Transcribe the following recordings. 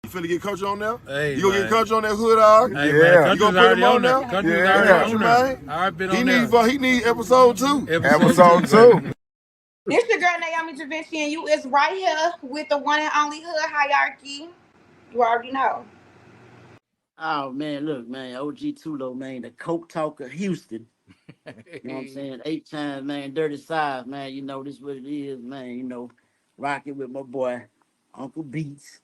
You finna get Country on there? Hey, you gonna man. get Country on that hood dog? Hey, Yeah. man, You gonna put him on there? Country's Yeah. already Country, on there. man. I've been on there. He need episode 2. Episode 2. This your girl Naomi Da Vinci, and you is right here with the one and only hood hierarchy. You already know. Oh man, look, man, OG Tulo, man, the Coke Talker Houston. You know what I'm saying? 8 times, man, dirty size, man. You know this what it is, man. You know, rocking with my boy, Uncle Beats.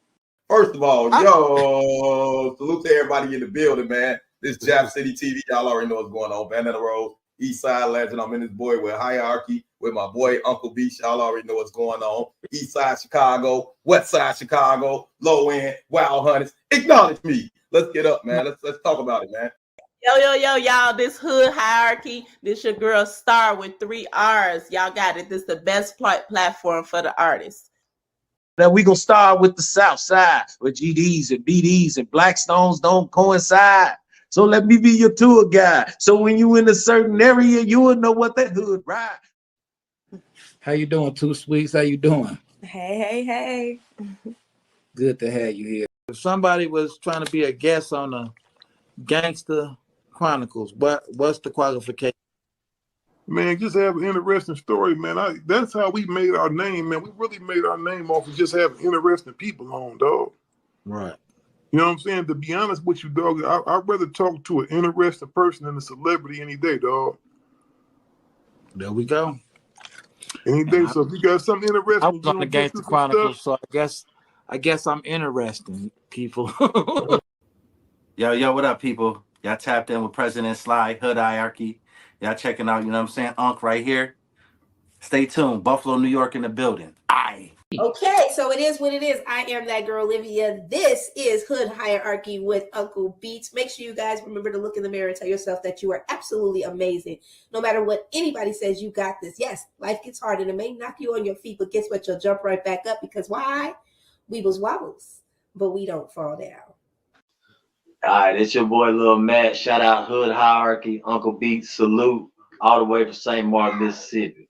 First of all, yo, salute to everybody in the building, man. This Jap City TV, y'all already know what's going on. Bandana Road, East Side Legend. I'm in this boy with Hierarchy, with my boy Uncle Beach. Y'all already know what's going on. East Side Chicago, West Side Chicago, low end, Wild Hunters. Acknowledge me. Let's get up, man. Let's talk about it, man. Yo, y'all, this hood hierarchy. This your girl Star with 3 R's. Y'all got it. This is the best platform for the artists. Now we gonna start with the South Side, where GDs and BDs and Blackstones don't coincide. So let me be your tour guide. So when you in a certain area, you will know what that hood ride. How you doing, Two Sweets? How you doing? Hey. Good to have you here. If somebody was trying to be a guest on the Gangster Chronicles, what's the qualification? Man, just have an interesting story, man. That's how we made our name, man. We really made our name off of just having interesting people on, dog. Right. You know what I'm saying? To be honest with you, dog, I'd rather talk to an interesting person than a celebrity any day, dog. There we go. Any day. So if you got something interesting, I was on the Gangster Chronicles, so I guess I'm interesting, people. Yo, what up, people? Y'all tapped in with President Sly, Hood Hierarchy. Y'all checking out, you know what I'm saying? Unc right here. Stay tuned. Buffalo, New York in the building. Aye. Okay, so it is what it is. I am that girl, Olivia. This is Hood Hierarchy with Uncle Beats. Make sure you guys remember to look in the mirror and tell yourself that you are absolutely amazing. No matter what anybody says, you got this. Yes, life gets hard and it may knock you on your feet, but guess what? You'll jump right back up because why? Weebles wobbles, but we don't fall down. All right, it's your boy Lil Matt. Shout out Hood Hierarchy, Uncle Beats, salute all the way from St. Mark, Mississippi.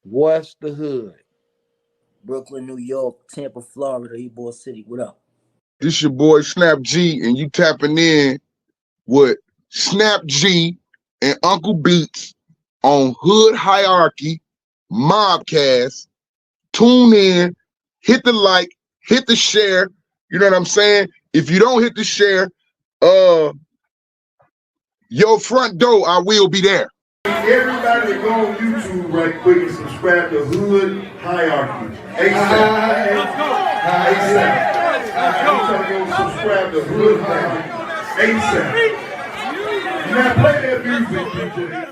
What's the hood? Brooklyn, New York, Tampa, Florida, Ybor City. What up? This your boy Snap G, and you tapping in with Snap G and Uncle Beats on Hood Hierarchy, Mobcast. Tune in, hit the like, hit the share. You know what I'm saying? If you don't hit the share, your front door, I will be there. Everybody that go on YouTube right quick and subscribe to Hood Hierarchy. ASAP. Subscribe to Hood Hierarchy. ASAP. Now play that music, DJ.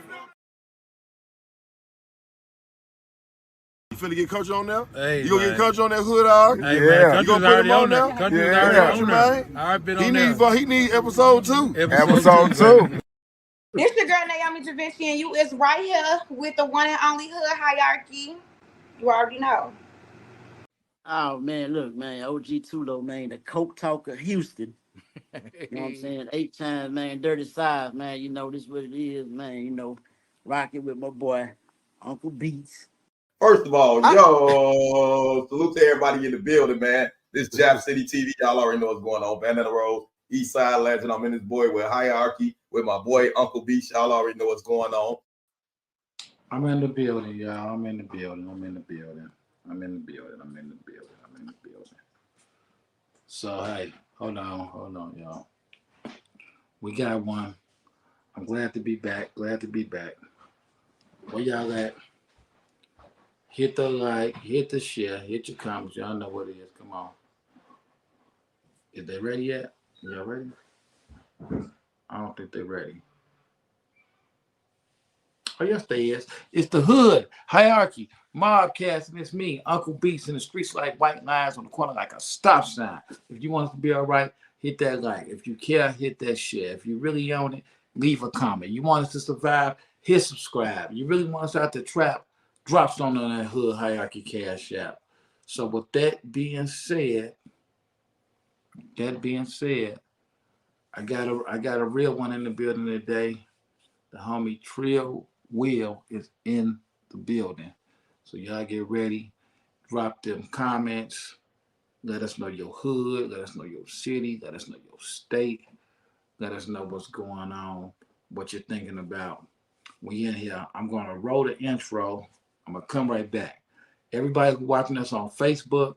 You finna get Country on there? Hey, you gonna man. get Country on that hood dog? Hey, Yeah. man, You gonna put him on there? Country's Yeah. already Country, on there. man. I've been on there. He need episode 2. Episode 2. This your girl Naomi Da Vinci, and you is right here with the one and only hood hierarchy. You already know. Oh man, look, man, OG Tulo, man, the Coke Talker Houston. You know what I'm saying? 8 times, man, dirty size, man. You know this what it is, man. You know, rocking with my boy, Uncle Beats. First of all, yo, salute to everybody in the building, man. This Jap City TV, y'all already know what's going on. Bandana Road, East Side Legend. I'm in this boy with Hierarchy, with my boy Uncle Beach. Y'all already know what's going on. I'm in the building, y'all. I'm in the building. So, hey, hold on, y'all. We got one. I'm glad to be back. Where y'all at? Hit the like, hit the share, hit your comments. Y'all know what it is. Come on. Is they ready yet? Y'all ready? I don't think they're ready. Oh, yes, they is. It's the Hood Hierarchy, Mobcast, and it's me, Uncle Beats, in the streets like white lines on the corner like a stop sign. If you want us to be all right, hit that like. If you care, hit that share. If you really own it, leave a comment. You want us to survive, hit subscribe. You really want us out the trap, drop something on that Hood Hierarchy Cash App. So with that being said, I got a real one in the building today. The homie Trill Will is in the building. So y'all get ready. Drop them comments. Let us know your hood. Let us know your city. Let us know your state. Let us know what's going on, what you're thinking about. We in here. I'm going to roll the intro. I'm going to come right back. Everybody watching us on Facebook,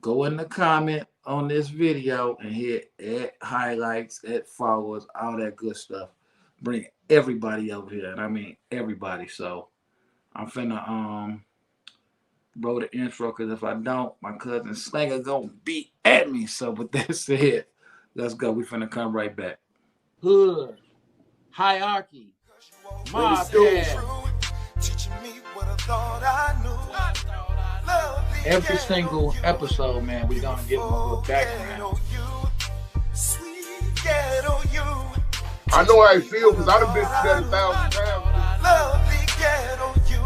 go in the comment on this video and hit add highlights, add followers, all that good stuff. Bring everybody over here. And I mean everybody. So I'm finna roll the intro, because if I don't, my cousin Slanger gonna beat at me. So with that said, let's go. We finna come right back. Hood, hierarchy, mob cast. Every single episode, man, we gonna give them a little background. I know how I feel because I done been through that 1,000 times. Lovely ghetto you,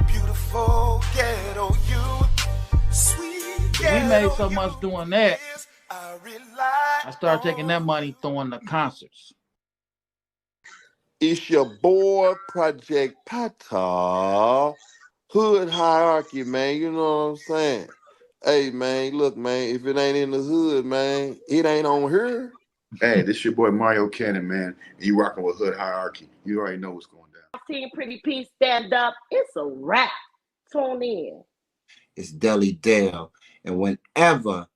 beautiful ghetto you, sweet ghetto. We made so much doing that. I started taking that money, throwing the concerts. It's your boy, Project Pata, Hood Hierarchy, man. You know what I'm saying? Hey, man, look, man, if it ain't in the hood, man, it ain't on here. Hey, this your boy Mario Cannon, man. And you rocking with Hood Hierarchy. You already know what's going down. I've seen Pretty P stand up. It's a wrap. Tune in. It's Deli Dale. And whenever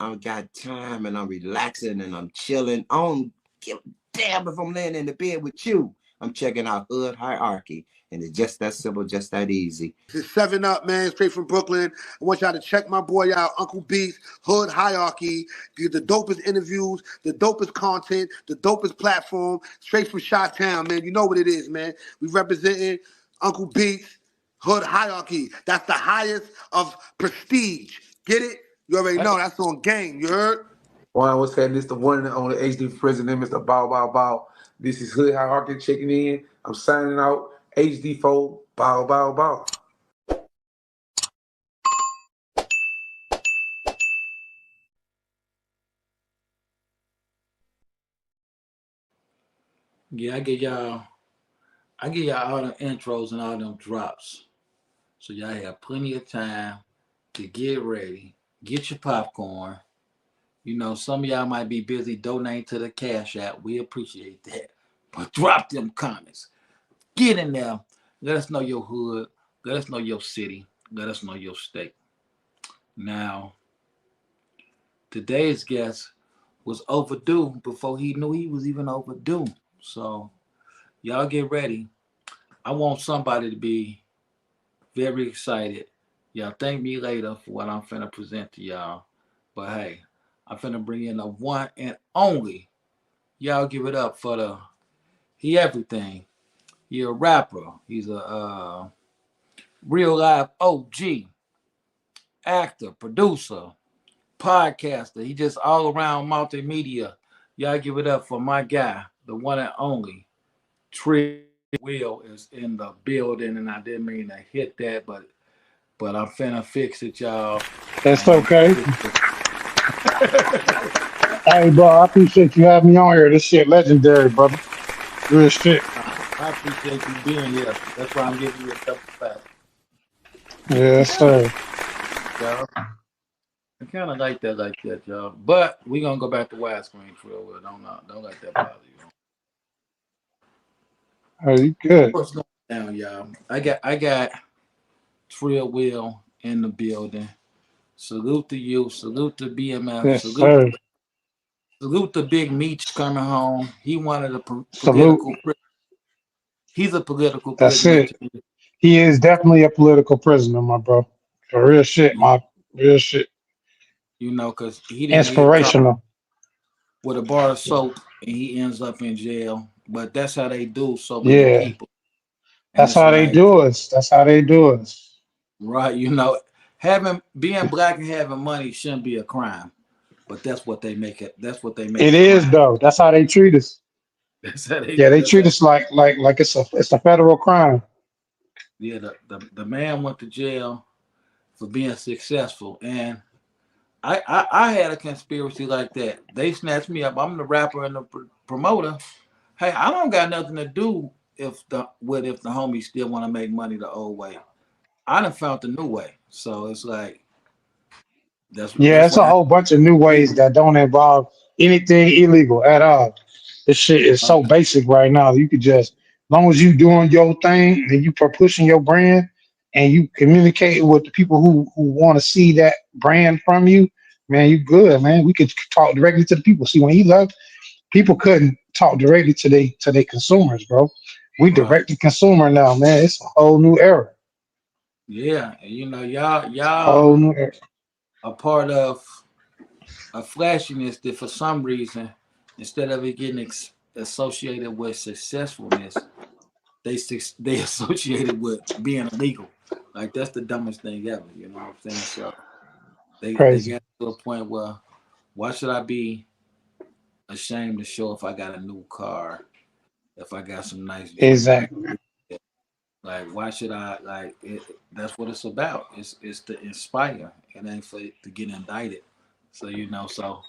I got time and I'm relaxing and I'm chilling, I don't give a damn if I'm laying in the bed with you. I'm checking out Hood Hierarchy. And it's just that simple, just that easy. It's 7 Up, man, straight from Brooklyn. I want y'all to check my boy out, Uncle Beats, Hood Hierarchy. Get the dopest interviews, the dopest content, the dopest platform, straight from Chi-Town, man. You know what it is, man. We representing Uncle Beats, Hood Hierarchy. That's the highest of prestige. Get it? You already know. That's on game. You heard? One, what's happening? This the one and only HD president, Mr. Bow Bow Bow. This is Hood Hierarchy checking in. I'm signing out. HD4, bow, bow, bow. Yeah, I give y'all all the intros and all them drops. So y'all have plenty of time to get ready. Get your popcorn. You know, some of y'all might be busy donating to the Cash App. We appreciate that. But drop them comments. Get in there. Let us know your hood. Let us know your city. Let us know your state. Now, today's guest was overdue before he knew he was even overdue. So, y'all get ready. I want somebody to be very excited. Y'all thank me later for what I'm finna present to y'all. But hey, I'm finna bring in the one and only. Y'all give it up for he everything. He a rapper. He's a real life OG, actor, producer, podcaster. He just all around multimedia. Y'all give it up for my guy, the one and only Trill Will is in the building, and I didn't mean to hit that, but I'm finna fix it, y'all. That's okay. Hey, bro, I appreciate you having me on here. This shit legendary, brother. Real shit. I appreciate you being here. That's why I'm giving you a couple facts. Yes, sir. Y'all. I kind of like that, y'all. But we gonna go back to widescreen for a while. Don't let that bother you. Oh, you good? What's going down, y'all? I got Trill Will in the building. Salute to you. Salute to BMF. Yes, sir. Salute to Big Meech coming home. He wanted a political. He's a political prisoner. That's it. He is definitely a political prisoner, my bro. For real shit, my real shit. You know, because he didn't inspirational with a bar of soap and he ends up in jail. But that's how they do so many people. And that's how they do us. That's how they do us. Right. You know, being black and having money shouldn't be a crime. But that's what they make it. That's what they make it is though. That's how they treat us. That's how they treat us like it's a federal crime. Yeah, the man went to jail for being successful, and I had a conspiracy like that. They snatched me up. I'm the rapper and the promoter. Hey, I don't got nothing to do if the homies still want to make money the old way. I done found the new way. So it's like Yeah, that's it's a why whole bunch of new ways that don't involve anything illegal at all. This shit is I, so basic right now. You could just, as long as you doing your thing and you pushing your brand and you communicating with the people who want to see that brand from you, man, you good, man. We could talk directly to the people. See, when he left, people couldn't talk directly to their consumers, bro. We right. direct to consumer now, man. It's a whole new era. Yeah, and y'all Whole new era. a part of a flashiness that for some reason, instead of it getting associated with successfulness, they associated with being illegal. Like that's the dumbest thing ever. You know what I'm saying? So they Crazy. got to a point where why should I be ashamed to show if I got a new car, if I got some nice jewelry? Exactly. Like why should I like it? That's what it's about. It's to inspire. It ain't for to get indicted. So so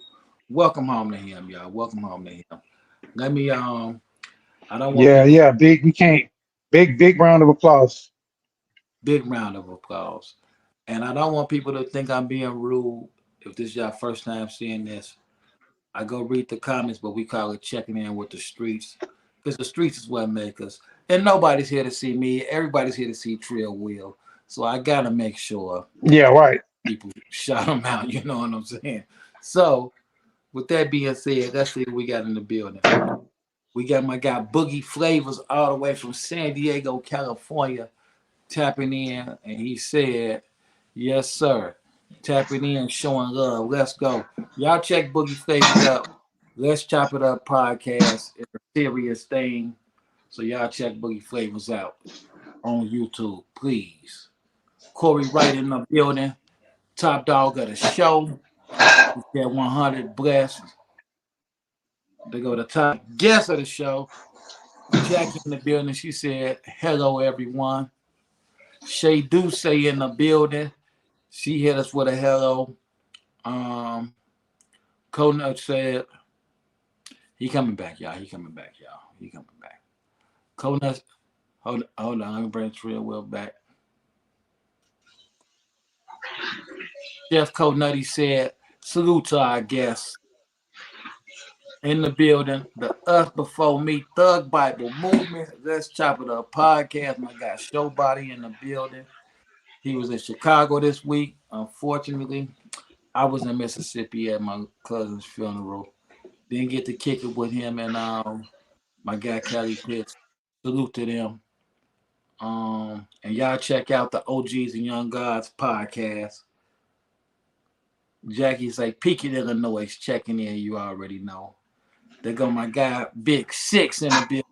welcome home to him, y'all. Welcome home to him. Let me I don't want Yeah, people yeah. Big. We can't. Big round of applause. big round of applause. And I don't want people to think I'm being rude. If this is your first time seeing this, I go read the comments, but we call it checking in with the streets. Because the streets is what make us. And nobody's here to see me. Everybody's here to see Trill Will. So I gotta make sure Yeah, right. people shout them out, you know what I'm saying? So with that being said, let's see what we got in the building. We got my guy Boogie Flavors all the way from San Diego, California, tapping in, and he said, "Yes, sir." Tapping in, showing love. Let's go. Y'all check Boogie Flavors out. Let's chop it up podcast. It's a serious thing. So y'all check Boogie Flavors out on YouTube, please. Corey Wright in the building. Top dog of the show. He said 100 blessed. They go to top guest of the show. Jackie in the building. She said, hello, everyone. Shay Duce in the building. She hit us with a hello. Conut said, he coming back, y'all. He coming back, y'all. He coming back. Conut, hold on. Let me bring Trill Will back. Chef Conutty said, salute to our guests in the building. The Us Before Me Thug Bible Movement. Let's chop it up podcast. My guy Showbody in the building. He was in Chicago this week. Unfortunately, I was in Mississippi at my cousin's funeral. Didn't get to kick it with him and my guy Kelly Pitts. Salute to them. And y'all check out the OGs and Young Gods podcast. Jackie's like Pekin, Illinois, checking in. You already know. There go my guy Big Six in the building.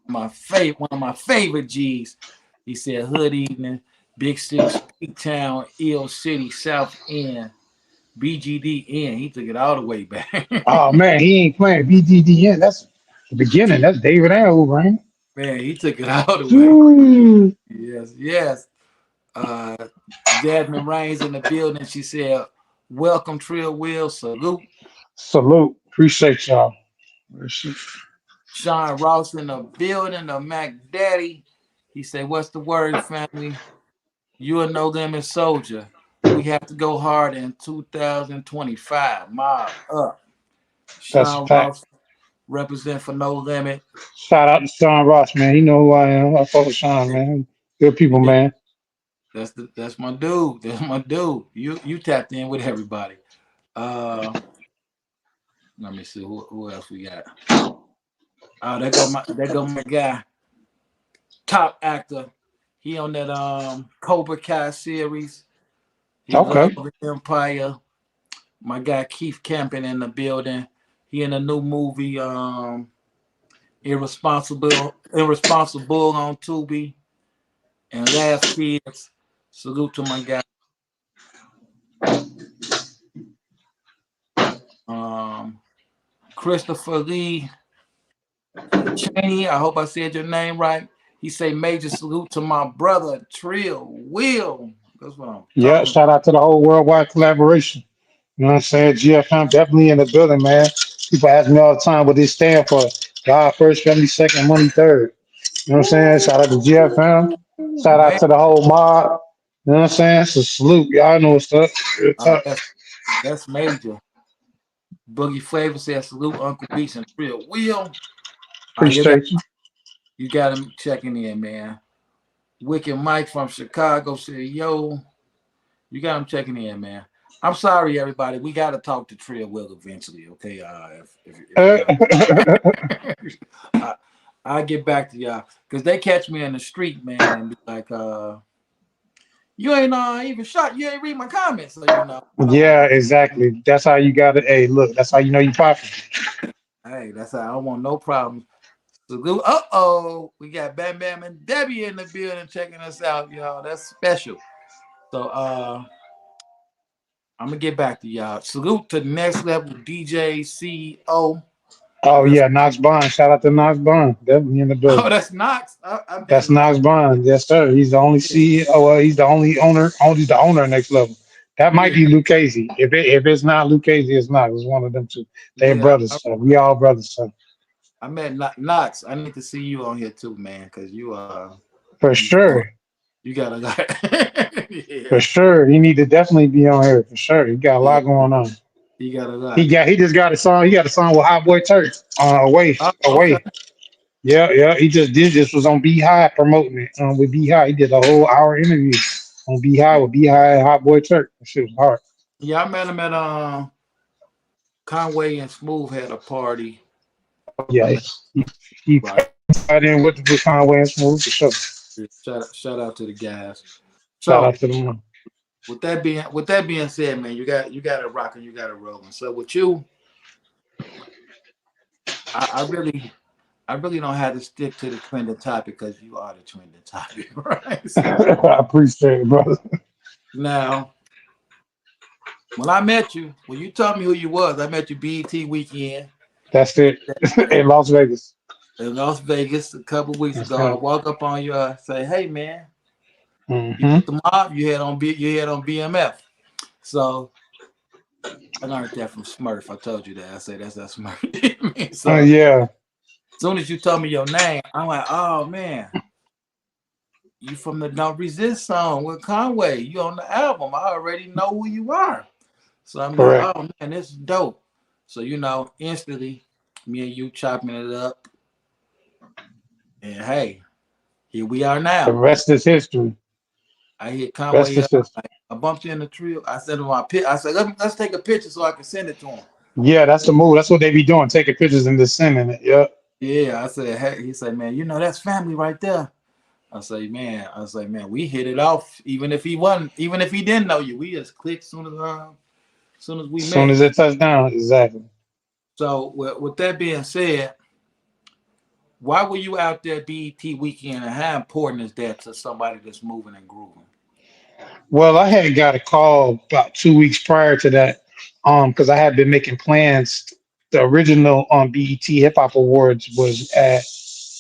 One of my favorite G's. He said hood evening. Big Six, Peak Town, Eel City, South End, BGDN. He took it all the way back. Oh man, he ain't playing BDDN. That's the beginning. That's David Allen, right? Man, he took it all the way. Dude. Yes, yes. Uh, Jasmine Rains in the building. She said, welcome, Trill Will. Salute. Salute. Appreciate y'all. Sean Ross in the building. The Mac Daddy. He said, what's the word, family? You a no limit soldier. We have to go hard in 2025. Mob up. That's a Sean fact. Ross represent for no limit. Shout out to Sean Ross, man. You know who I am. I fuck with Sean, man. Good people, Yeah, man. that's my dude. That's my dude. You tapped in with everybody. Let me see who else we got. Oh, there go my guy, top actor. He on that Cobra Kai series. He was all Okay. over Empire. My guy Keith Camping in the building. He in a new movie, Irresponsible on Tubi. And Last Kids. Salute to my guy. Christopher Lee Cheney. I hope I said your name right. He say major salute to my brother Trill Will. That's what I'm Yeah, talking shout out to the whole worldwide collaboration. You know what I'm saying? GFM definitely in the building, man. People ask me all the time what this stand for. God first, family second, money third. You know what I'm saying? Shout out to GFM. about. Shout out Man, to the whole mob. You know what I'm saying? So salute. Y'all know what's up. Real talk. That's major. Boogie Flavor says salute Uncle Beast and Trill Will. All right, Appreciate you. you got him checking in, man. Wicked Mike from Chicago said, yo, you got him checking in, man. I'm sorry, everybody. We got to talk to Trill Will eventually, okay? If I'll get back to y'all. Because they catch me in the street, man, and be like, you ain't even shot. You ain't read my comments. So, you know. Yeah, exactly. That's how you got it. Hey, look, that's how you know you popular. Hey, that's how I don't want no problems. Salute. Uh-oh. We got Bam Bam and Debbie in the building checking us out, y'all. That's special. So, I'm going to get back to y'all. Salute to the next level DJ CEO. Oh yeah, Knox Bond. Shout out to Knox Bond. Definitely in the Oh, building. that's Knox. That's Knox Bond. Yes, sir. He's the only CEO. He's the only owner. Only the owner of Next Level. That might be Lucchese. If it's not Lucchese, it's not. It's one of them two. They're Yeah, brothers. So we all brothers. So I met Knox. I need to see you on here too, man, because you for sure. You got a lot. For sure. He need to definitely be on here. For sure. He got a lot going on. You got a lot. He just got a song. He got a song with Hot Boy Turk. Away. Oh, Away. okay. Yeah. He just did this was on Beehive promoting it. With Beehive. He did a whole hour interview on Beehive with Beehive and Hot Boy Turk. That shit was hard. Yeah, I met him at Conway and Smooth had a party. Yeah, he got in with Conway and Smooth for sure. Shout out to the guys. Shout out to them. With that being said, man, you got to rock and you got to roll. And so with you, I really don't have to stick to the trending topic because you are the trending topic, right? So, I appreciate it, brother. Now, when I met you, when you told me who you was, I met you BET weekend. That's it. In Las Vegas. In Las Vegas a couple weeks ago. right. I walk up on you, say, "Hey, man, Mm-hmm. you with the mob? You had on BMF." So I learned that from Smurf. I told you that. I said that's Smurf. So yeah. As soon as you told me your name, I'm like, "Oh man, you from the Don't Resist song with Conway? You on the album? I already know who you are." So I'm Correct. like, "Oh man, this is dope." So instantly, me and you chopping it up, and hey, here we are now. The rest is history. I hit Conway up. I bumped you in the Trill. I sent him my pic. I said, let's take a picture so I can send it to him. Yeah, that's the move. That's what they be doing, taking pictures and just sending it. Yep. Yeah, I said, hey, he said, man, that's family right there. I say, man, we hit it off. Even if he didn't know you, we just clicked soon as we met. As soon as it touched down, exactly. So with that being said, why were you out there BET weekend, and how important is that to somebody that's moving and grooving? Well, I had got a call about 2 weeks prior to that, because I had been making plans. The original BET Hip Hop Awards was at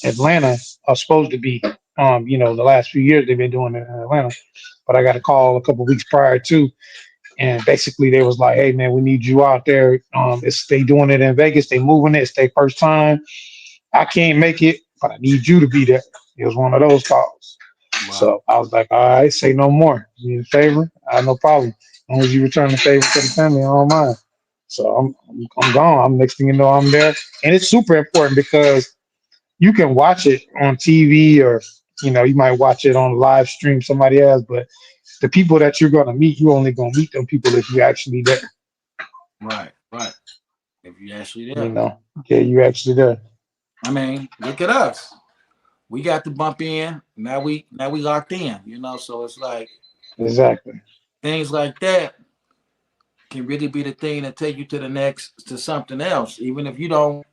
Atlanta, supposed to be. The last few years they've been doing it in Atlanta, but I got a call a couple weeks prior too, and basically they was like, "Hey man, we need you out there. They doing it in Vegas. They moving it. It's their first time. I can't make it, but I need you to be there." It was one of those calls. Wow. So I was like, "All right, say no more. You need a favor? I have no problem. As long as you return the favor to the family, I don't mind." So I'm gone. Next thing you know, I'm there, and it's super important because you can watch it on TV or you might watch it on live stream somebody else, but the people that you're gonna meet, you only gonna meet them people if you actually there. Right. If you actually there. Yeah, you actually there. I mean, look at us. We got to bump in. Now we locked in, so it's like exactly things like that can really be the thing that take you to something else, even if you don't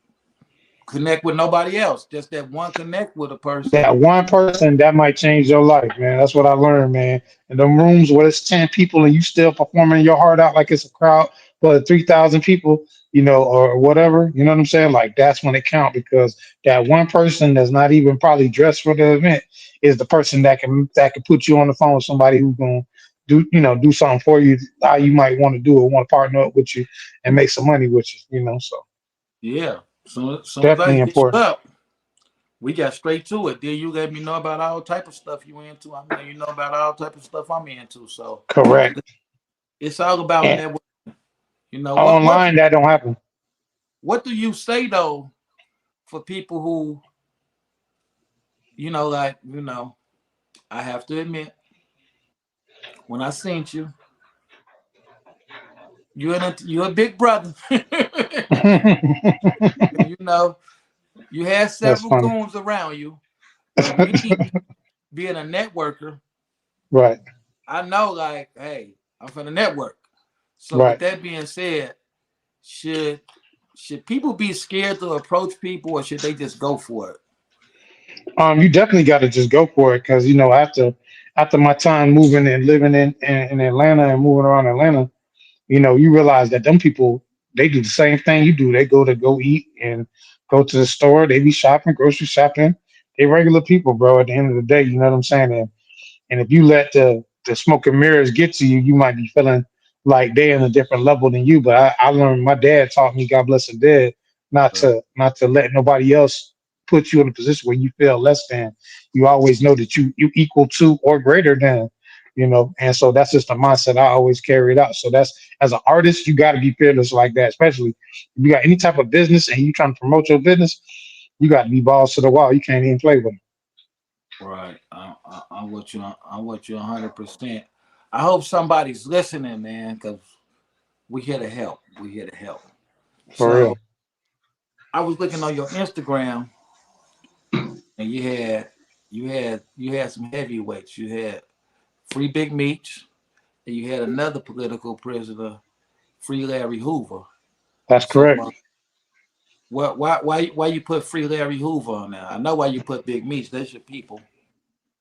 connect with nobody else. Just that one connect with a person. That one person that might change your life, man. That's what I learned, man. In them rooms where it's 10 people and you still performing your heart out like it's a crowd, but 3,000 people, or whatever. You know what I'm saying? Like that's when it counts, because that one person that's not even probably dressed for the event is the person that can put you on the phone with somebody who's gonna do something for you, how you might want to do or want to partner up with you and make some money with you. So yeah. So definitely important. Up, we got straight to it. Then you let me know about all type of stuff you into. I know you know about all type of stuff I'm into. So correct. It's all about networking. You know Online, that don't happen. what do you say though for people who, I have to admit, when I seen you, you're a big brother. And, you had That's several funny. goons around you, but me being a networker, Right, I know like, hey, I'm from the network. So with right. that being said, should should people be scared to approach people, or should they just go for it? You definitely got to just go for it because after my time moving and living in Atlanta and moving around Atlanta, you realize that them people they do the same thing you do. They go eat and go to the store. They be shopping, grocery shopping. They regular people, bro. At the end of the day, you know what I'm saying. And if you let the smoke and mirrors get to you, you might be feeling like they're in a different level than you. But I learned my dad taught me, God bless him dead, not to let nobody else put you in a position where you feel less than. You always know that you equal to or greater than, and so that's just the mindset I always carried out. So that's as an artist, you got to be fearless like that, especially if you got any type of business and you trying to promote your business, you got to be balls to the wall. You can't even play with them. Right. I'm with you. I'm with you 100%. I hope somebody's listening, man, because we here to help. We here to help. For So real. I was looking on your Instagram, and you had some heavyweights. You had Free Big Meech, and you had another political prisoner, Free Larry Hoover. That's So correct. why you put Free Larry Hoover on there? I know why you put Big Meech. That's your people.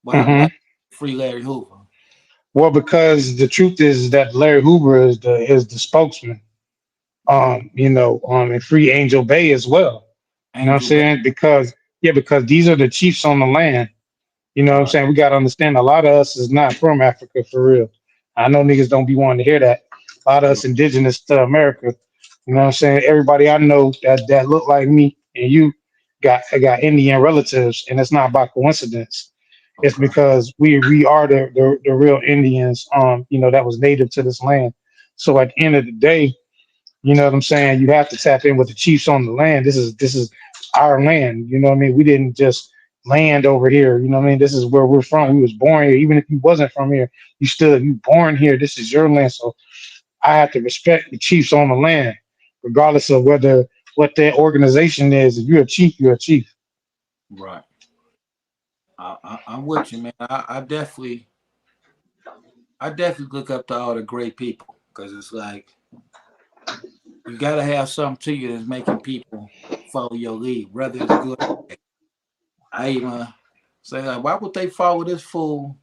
Why Hmm. Free Larry Hoover? Well, because the truth is that Larry Hoover is the spokesman. And Free Angel Bay as well. You know what I'm Angel Bay. saying? Because these are the chiefs on the land. You know what I'm Right. saying? We gotta understand a lot of us is not from Africa for real. I know niggas don't be wanting to hear that. A lot of us indigenous to America. You know what I'm saying? Everybody I know that look like me and you got Indian relatives, and it's not by coincidence. It's Okay. because we are the real Indians, that was native to this land. So at the end of the day, you know what I'm saying? You have to tap in with the chiefs on the land. This is our land. You know what I mean? We didn't just land over here. You know what I mean? This is where we're from. Right. We was born here. Even if you wasn't from here, you born here. This is your land. So I have to respect the chiefs on the land, regardless of what their organization is. If you're a chief, you're a chief. Right. I'm with you, man. I definitely look up to all the great people because it's like you got to have something to you that's making people follow your lead, whether it's good. I even say, like, why would they follow this fool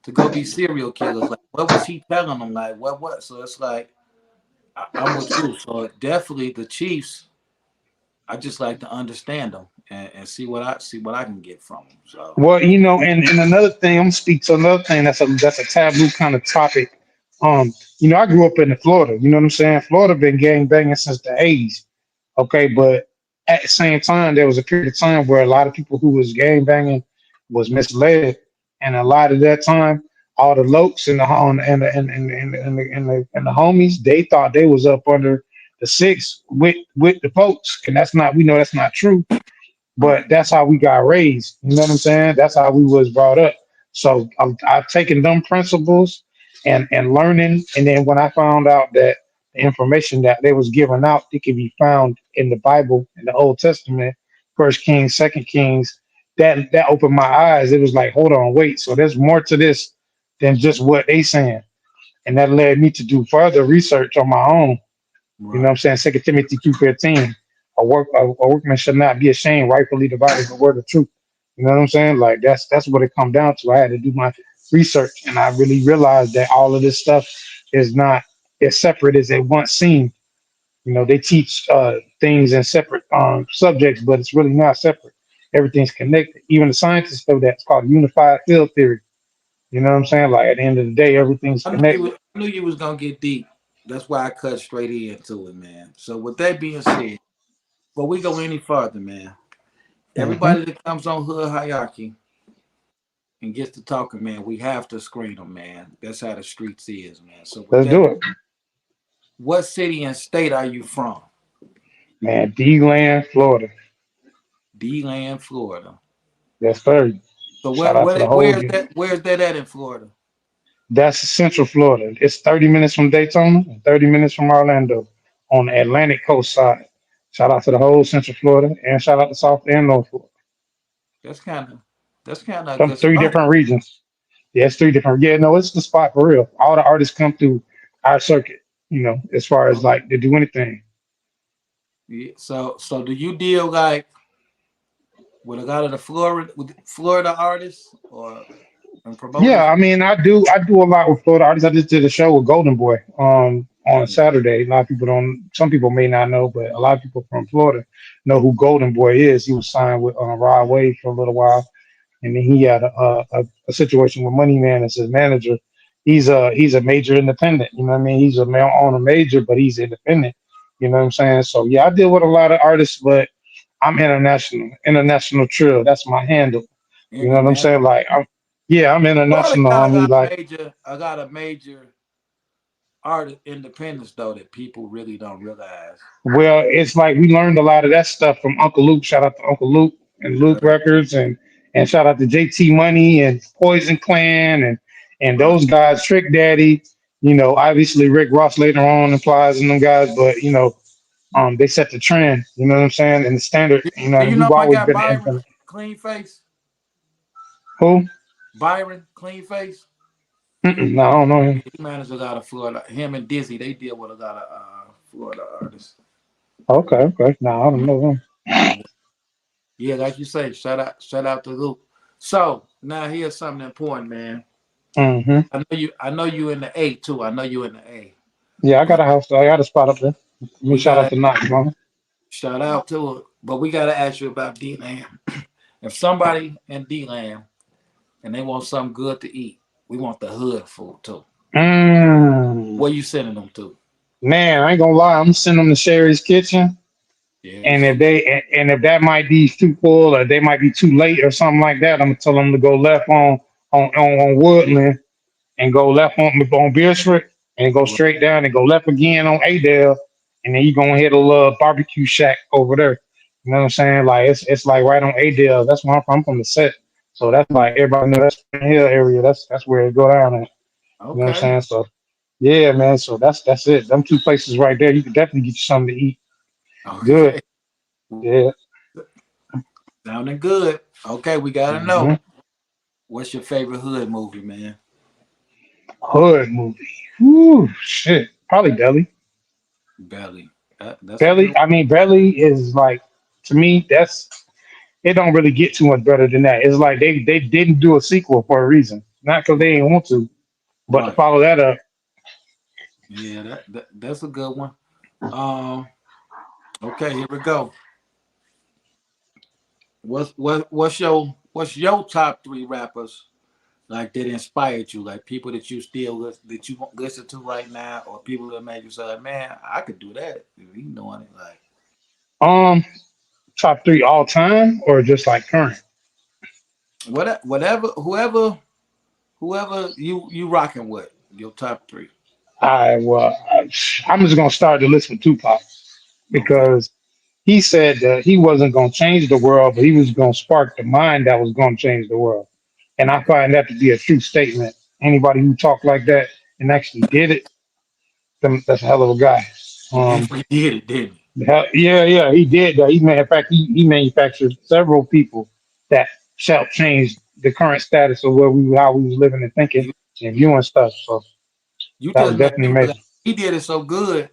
to go be serial killers? Like, what was he telling them? Like, what? So it's like, I'm with you. So definitely the Chiefs, I just like to understand them and see what I can get from them. So, Well, and another thing, I'm gonna speak to another thing that's a taboo kind of topic. I grew up in Florida. You know what I'm saying? Florida been gang banging since the '80s. Okay, but at the same time, there was a period of time where a lot of people who was gang banging was misled, and a lot of that time, all the lokes and the hon- and the homies, they thought they was up under the six with the folks, and we know that's not true, but right, that's how we got raised. You know what I'm saying? That's how we was brought up. So I've taken them principles and learning, and then when I found out that the information that they was giving out, it could be found in the Bible, in the Old Testament, First Kings, Second Kings. That opened my eyes. It was like, hold on, wait. So there's more to this than just what they saying, and that led me to do further research on my own. You know what right, I'm saying? Second Timothy 2:15. A workman should not be ashamed, rightfully dividing the word of truth. You know what I'm saying? Like that's what it come down to. I had to do my research, and I really realized that all of this stuff is not as separate as it once seemed. They teach things in separate subjects, but it's really not separate. Everything's connected. Even the scientists know that. It's called unified field theory. You know what I'm saying? Like at the end of the day, everything's connected. I knew you was gonna get deep. That's why I cut straight into it, man. So with that being said, before we go any further, man, Hmm. everybody that comes on Hood Hierarchy and gets to talking, man, we have to screen them, man. That's how the streets is, man. So with Let's that, do it. What city and state are you from? Man, D-Land, Florida. D-Land, Florida. Yes, sir. So Shout out to the whole unit. where's that at in Florida? That's Central Florida. It's 30 minutes from Daytona and 30 minutes from Orlando on the Atlantic coast side. Shout out to the whole Central Florida and shout out to South and North Florida. That's kind of a From good three spot. different regions. Yeah, it's three different. Yeah, no, it's the spot for real. All the artists come through our circuit, as far as like to do anything. Yeah, so do you deal like with a lot of the Florida artists or and Yeah, promoters? I mean, I do a lot with Florida artists. I just did a show with Golden Boy on Saturday. A lot of people don't. Some people may not know, but a lot of people from Florida know who Golden Boy is. He was signed with Rod Wave for a little while, and then he had a situation with Money Man as his manager. He's a major independent. You know what I mean? He's a male on a major, but he's independent. You know what I'm saying? So yeah, I deal with a lot of artists, but I'm international Trill. That's my handle. You know what I'm saying? Like I'm Florida international, kind of homie. got Like, a major art independence though that people really don't realize. well, it's like we learned a lot of that stuff from Uncle Luke. Shout out to Uncle Luke and Yeah, Luke Records, and shout out to JT Money and Poison Clan and right. those guys, Trick Daddy. Obviously Rick Ross later on applies and them guys, but they set the trend. You know what I'm saying? And the standard. Do you And know we've my always guy been Byron independent. Clean Face? Who? Byron Clean Face? Mm-mm, no, I don't know him. He manages a lot of Florida. Him and Dizzy, they deal with a lot of Florida artists. Okay, okay. No, I don't know him. Yeah, yeah, like you say, shout out to Luke. So now here's something important, man. Hmm. I know you in the A too. I know you in the A. Yeah, I got But a house. I got a spot up there. Let me we shout out gotta to Knox, man. shout out to it. But we gotta ask you about D Land. If somebody in D Land and they want something good to eat, we want the hood food too. Mm. Where you sending them to? Man, I ain't gonna lie. I'm sending them to Sherry's Kitchen, Yeah. and if that might be too full or they might be too late or something like that, I'm gonna tell them to go left on Woodland and go left on Beersford and go straight down and go left again on Adele, and then you gonna hit a little barbecue shack over there. You know what I'm saying? Like it's like right on Adele. That's where I'm from. I'm from the set, so that's like everybody know that's Spring Hill area. That's where it go down at. You know what I'm Okay. saying? So yeah, man. So that's it. Them two places right there. You can definitely get you something to eat. Good. Okay. Yeah. Sounding good. Okay, we gotta Hmm. know. What's your favorite hood movie, man? Hood movie. Whew, shit. Probably Belly. Belly. That's a Belly. good I mean, Belly is like to me. That's it. Don't really get too much better than that. It's like they didn't do a sequel for a reason, not because one. they didn't want to, but to Right. follow that up. Yeah, that's a good one. Um, okay, here we go. What's your top three rappers like that inspired you? Like people that you still that you listen to right now, or people that made you say, like, man, I could do that. He doing it like Um, top three all time or just like current? whatever, whoever you rocking with your top three. I'm just gonna start the list with Tupac Okay. because he said that he wasn't gonna change the world, but he was gonna spark the mind that was gonna change the world. And I Okay. find that to be a true statement. Anybody who talked like that and actually did it, that's a hell of a guy. He Um, definitely did it, didn't yeah, he did that. In fact, he manufactured several people that helped change the current status of how we was living and thinking he? and viewing stuff. So You that was just made definitely me amazing. realize he did it so good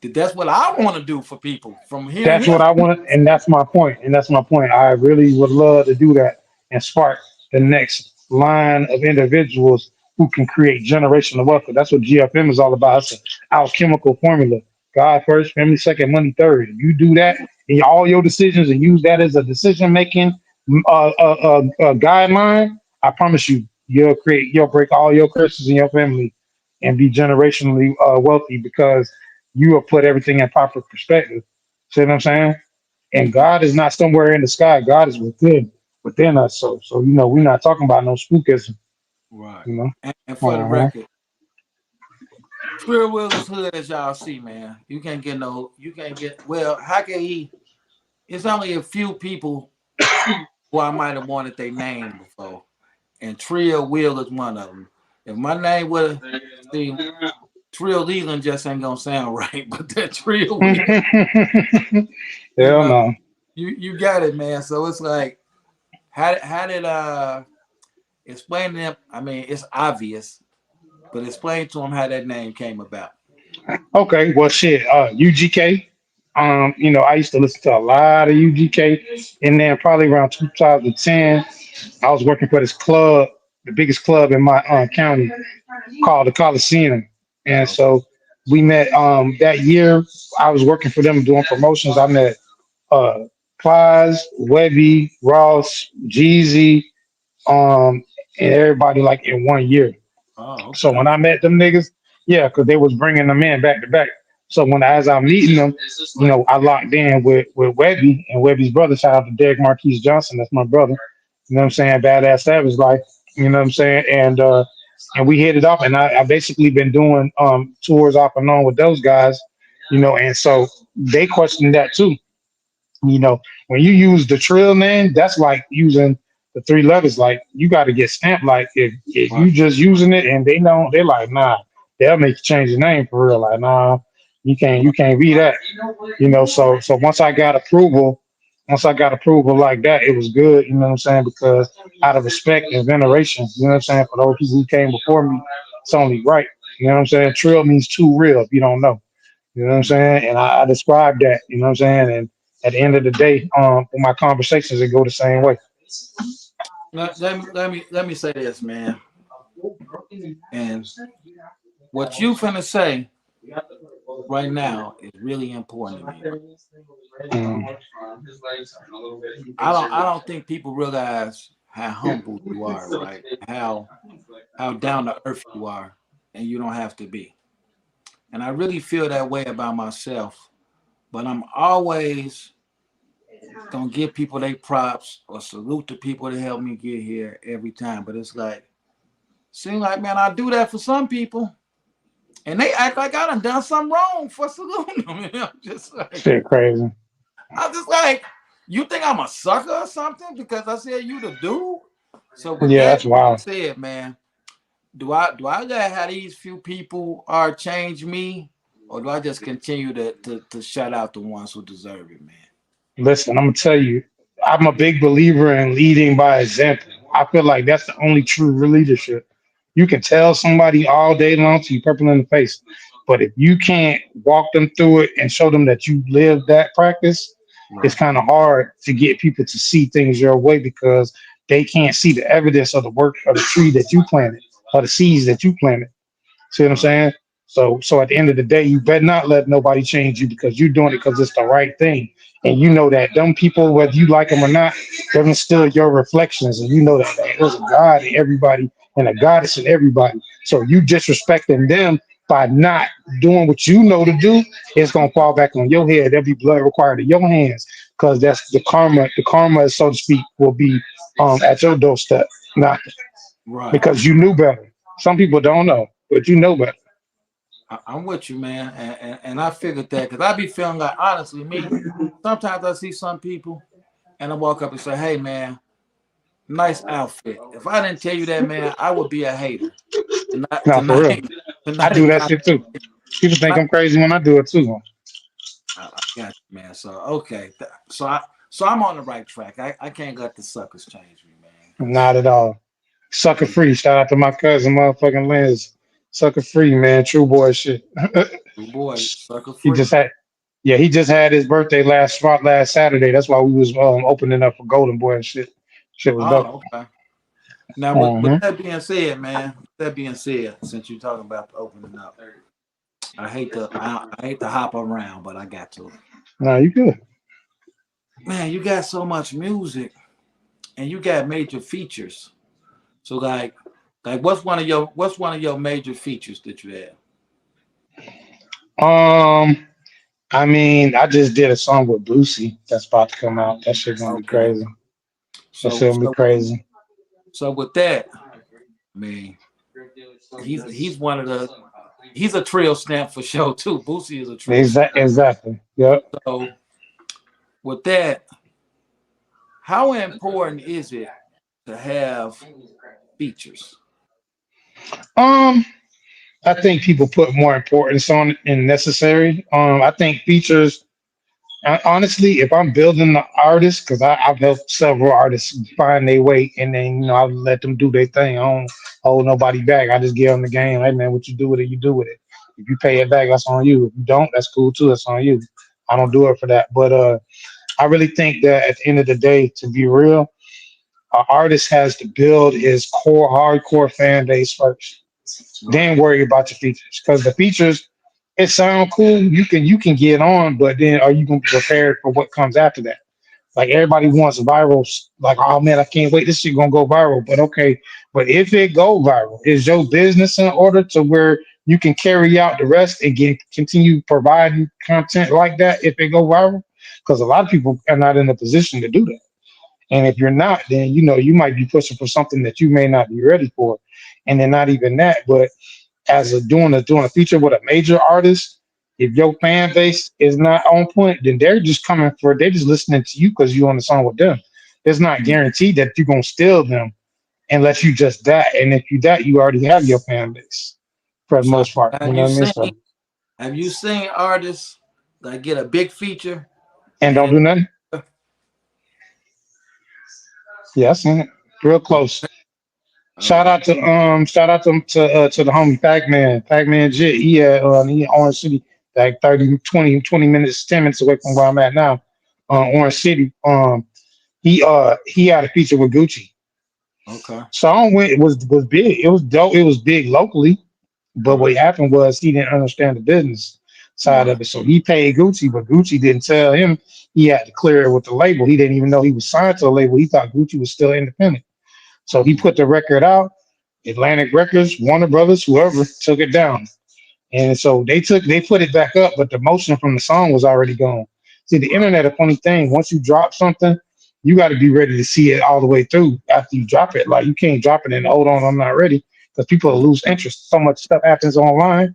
that that's what I want to do for people from hearing That's him. what I want, and that's my point. And that's my point. I really would love to do that and spark the next line of individuals who can create generational wealth. That's what GFM is all about. It's an alchemical formula. God first, family second, money third. If you do that in all your decisions and use that as a decision making guideline, I promise you, you'll break all your curses in your family and be generationally wealthy because you will put everything in proper perspective. See what I'm saying? And God is not somewhere in the sky. God is within us. So we're not talking about no spookism. Right. You know. And for the Uh-huh. record, Trill Will is hood as y'all see, man. You can't get no. You can't get. Well, how can he? It's only a few people who I might have wanted their name before, and Trill Will is one of them. If my name would have, see, Trill Leland just ain't gonna sound right, but that Trill Will, you Hell know, no. you got it, man. So it's like, how did explain to them? I mean, it's obvious, but explain to them how that name came about. Okay, well, shit. UGK. I used to listen to a lot of UGK, and then probably around 2010, I was working for this club, the biggest club in my county, called the Coliseum, and Okay. so we met. That year, I was working for them doing promotions. I met uh, Plies, Webby, Ross, Jeezy, and everybody like in 1 year. Oh, So okay. when I met them niggas, yeah, because they was bringing them in back to back. So when as I'm meeting them, I locked in with Webby and Webby's brother. Shout out to Derek Marquise Johnson, that's my brother. You know what I'm saying? Badass Savage Life. You know what I'm saying? And we hit it off, and I basically been doing tours off and on with those guys. And so they questioned that too. When you use the Trill name, that's like using the three letters. Like you got to get stamped. Like if Right. you just using it and they don't, they're like, nah, they'll make you change the name for real. Like, nah, you can't be that. So once I got approval like that, it was good. You know what I'm saying? Because out of respect and veneration, you know what I'm saying, for those people who came before me, it's only right. You know what I'm saying? Trill means too real. If you don't know. You know what I'm saying? And I describe that, you know what I'm saying? And at the end of the day, in my conversations, it go the same way. Let me say this, man. And what you finna say right now is really important to me. Mm. I don't think people realize how humble you are, right? How down to earth you are, and you don't have to be. And I really feel that way about myself, but I'm always gonna give people their props or salute the people that helped me get here every time. But it's like, seems like, man, I do that for some people, and they act like I done something wrong for saluting them. And Shit crazy. I'm just like, you think I'm a sucker or something because I said you the dude? So with Yeah, that that's wild. said, man, do I let how these few people are change me, or do I just continue to shout out the ones who deserve it, man? Listen, I'm gonna tell you, I'm a big believer in leading by example. I feel like that's the only true leadership. You can tell somebody all day long to you purple in the face, but if you can't walk them through it and show them that you live that practice, it's Right. kind of hard to get people to see things your way because they can't see the evidence of the work of the tree that you planted or the seeds that you planted. See what I'm Right. saying? So at the end of the day, you better not let nobody change you because you're doing it because it's the right thing. And you know that them people, whether you like them or not, they're still your reflections. And you know that there's a God in everybody and a goddess in everybody. So you disrespecting them by not doing what you know to do, it's gonna fall back on your head. There'll be blood required in your hands because that's the karma. The karma, so to speak, will be at your doorstep. Not Right. because you knew better. Some people don't know, but you know better. I'm with you, man, and I figured that because I be feeling like, honestly, me. Sometimes I see some people, and I walk up and say, "Hey, man, nice outfit." If I didn't tell you that, man, I would be a hater. Tonight, No, for real. tonight, I tonight do is that not. shit too. People think Tonight, I'm crazy when I do it too. I got you, man. So okay, so I'm on the right track. I can't let the suckers change me, man. Cause Not at all. Sucker hey, free. Shout out to my cousin, motherfucking Liz. Sucker free, man. True boy shit. boy, sucker he free. just had, yeah, he just had his birthday last Saturday. That's why we was opening up for Golden Boy and shit. Shit was dope. Oh, okay. Now, with Hmm. that being said, man. With that being said, since you're talking about the opening up, I hate to hop around, but I got to. No, you good. Man, you got so much music, and you got major features. So like what's one of your major features that you have? Um, I mean, I just did a song with Boosie that's about to come out. That shit gonna be Okay. crazy. That So shit gonna be so crazy. so with that, I mean, he's one of the he's a Trill stamp for sure too. Boosie is a Trill stamp. Exactly. Yep. So with that, how important is it to have features? Um, I think people put more importance on it than necessary. I think features. Honestly, if I'm building the artist, because I've helped several artists find their way, and then I let them do their thing. I don't hold nobody back. I just give them the game. Hey man, what you do with it, you do with it. If you pay it back, that's on you. If you don't, that's cool too. That's on you. I don't do it for that. But I really think that at the end of the day, to be real, an artist has to build his core, hardcore fan base first. Then worry about your features, because the features, it sound cool. You can get on, but then are you gonna be prepared for what comes after that? Like everybody wants viral. Like, oh man, I can't wait. This shit gonna go viral. But okay, but if it go viral, is your business in order to where you can carry out the rest and continue providing content like that if it go viral? Because a lot of people are not in a position to do that. And if you're not, then you might be pushing for something that you may not be ready for. And then not even that, but as doing a feature with a major artist, if your fan base is not on point, then they're just listening to you because you're on the song with them. It's not guaranteed that you're gonna steal them unless you just that. And if you that, you already have your fan base for the So most part. You have know you what I mean? seen So have you seen artists that get a big feature and don't and do nothing. Yeah, I seen it real close. okay. Shout out to the homie Pac-Man. Pac-Man Jit. He Orange City, like 30, 20 minutes, 10 minutes away from where I'm at now. Orange City. He had a feature with Gucci. Okay. Song was big. It was dope. It was big locally. But what Right. happened was he didn't understand the business side Right. of it. So he paid Gucci, but Gucci didn't tell him he had to clear it with the label. He didn't even know he was signed to a label. He thought Gucci was still independent. So he put the record out. Atlantic Records, Warner Brothers, whoever took it down. And so they put it back up, but the motion from the song was already gone. See, the Right. internet, a funny thing. Once you drop something, you got to be ready to see it all the way through after you drop it. Like you can't drop it and hold on, I'm not ready, because people will lose interest. So much stuff happens online.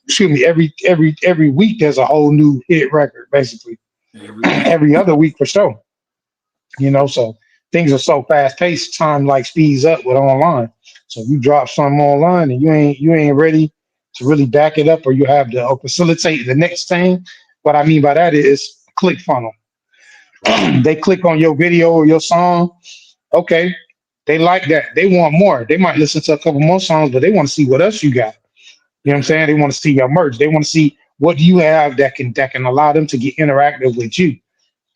Excuse me, every week there's a whole new hit record, basically. Every week. Every other week for sure. So things are so fast paced, time like speeds up with online. So you drop something online and you ain't ready to really back it up, or you have to or facilitate the next thing. What I mean by that is click funnel. They click on your video or your song. Okay, they like that. They want more. They might listen to a couple more songs, but they want to see what else you got. You know what I'm Yeah. saying? They want to see your merch. They want to see what do you have that can allow them to get interactive with you.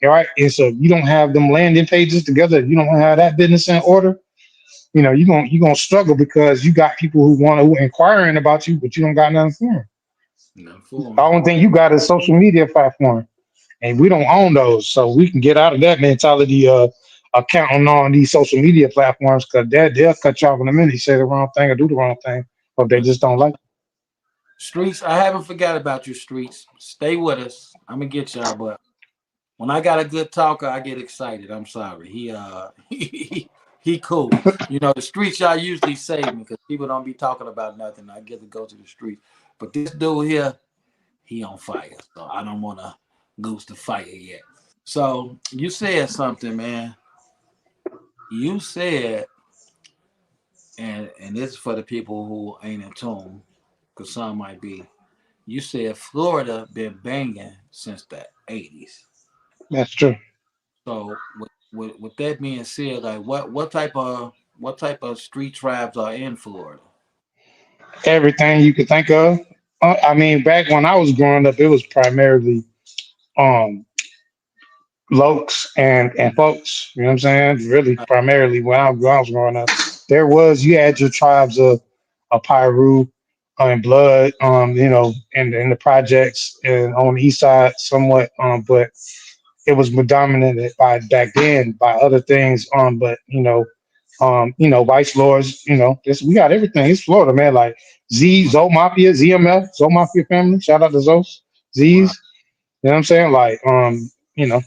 All right. And so you don't have them landing pages together. You don't have that business in order. You're gonna struggle because you got people who inquiring about you, but you don't got nothing for them. Not The for only thing you got is social media platform, and we don't own those, so we can get out of that mentality of counting on these social media platforms, because they'll cut you off in a minute. You say the wrong thing or do the wrong thing, or if they them. just don't like Streets, I haven't forgot about you, Streets. Stay with us. I'm gonna get y'all, but when I got a good talker, I get excited. I'm sorry. He cool. The streets y'all usually save me because people don't be talking about nothing. I get to go to the streets. But this dude here, he on fire. So I don't wanna goose the fire yet. So you said something, man. You said, and this is for the people who ain't in tune, because some might be. You said Florida been banging since the '80s. it. That's true. So with that being said, like what type of street tribes are in Florida? Everything you could think of. I mean, back when I was growing up, it was primarily um lokes and folks. You know what I'm saying? Really, primarily when I was growing up, you had your tribes of Piru and Blood, in the projects and on the east side somewhat, but it was dominated by back then by other things. But vice lords. We got everything. It's Florida, man. Like Zo Mafia, ZMF, Zo Mafia family. Shout out to Zos, Z's. Right. You know what I'm saying? Like,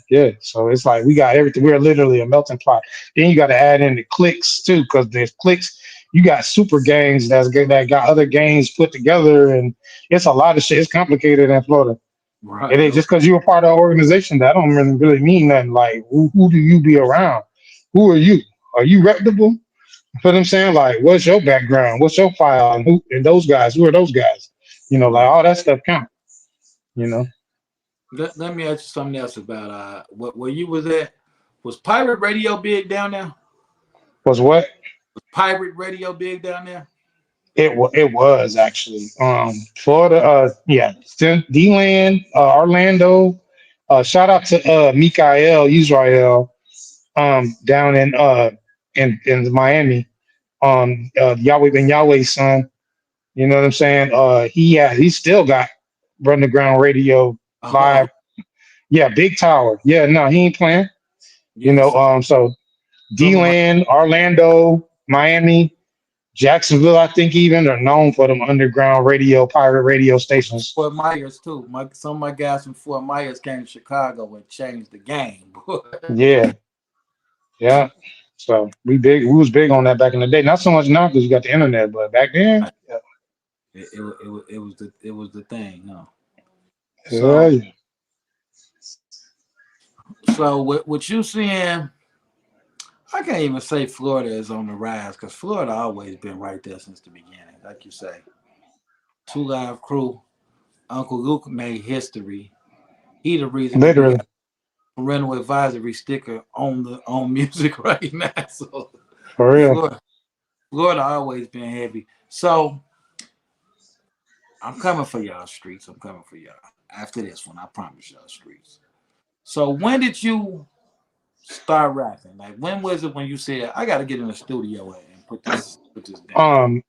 yeah. So it's like we got everything. We're literally a melting pot. Then you got to add in the clicks too, because there's clicks. you got super gangs that got other gangs put together, and it's a lot of shit. It's complicated in Florida. It Right. ain't just because you're a part of an organization that don't really mean nothing. Like who do you be around? Who are you? Are you reputable? You know what I'm saying? Like, what's your background? What's your file? And those guys? Who are those guys? Like all that stuff count. You know. Let me ask you something else about where you was at. Was pirate radio big down there? Was what? Was pirate radio big down there? It was actually Florida. Yeah, D-Land, Orlando. Shout out to Mikael Israel down in Miami. Yahweh Ben Yahweh's son. You know what I'm saying? He still got run the ground radio Oh, live. Yeah, big tower. Yeah, no, he ain't playing. yes. So Some of my D-Land, Orlando, Miami, Jacksonville, I think even are known for them underground radio, pirate radio stations. Fort Myers too. Some of my guys from Fort Myers came to Chicago and changed the game. Yeah, yeah. So we was big on that back in the day. Not so much now because you got the internet, but back then, yeah, It was the thing. No. yeah, So yeah. what you seeing? I can't even say Florida is on the rise because Florida always been right there since the beginning. Like you say, Two Live Crew, Uncle Luke made history. He the reason that we Literally got parental advisory sticker on music right now. So for real. Florida, Florida always been heavy. So I'm coming for y'all streets. I'm coming for y'all. After this one, I promise y'all streets. So when did you start rapping? Like when was it when you said I got to get in the studio and put this down?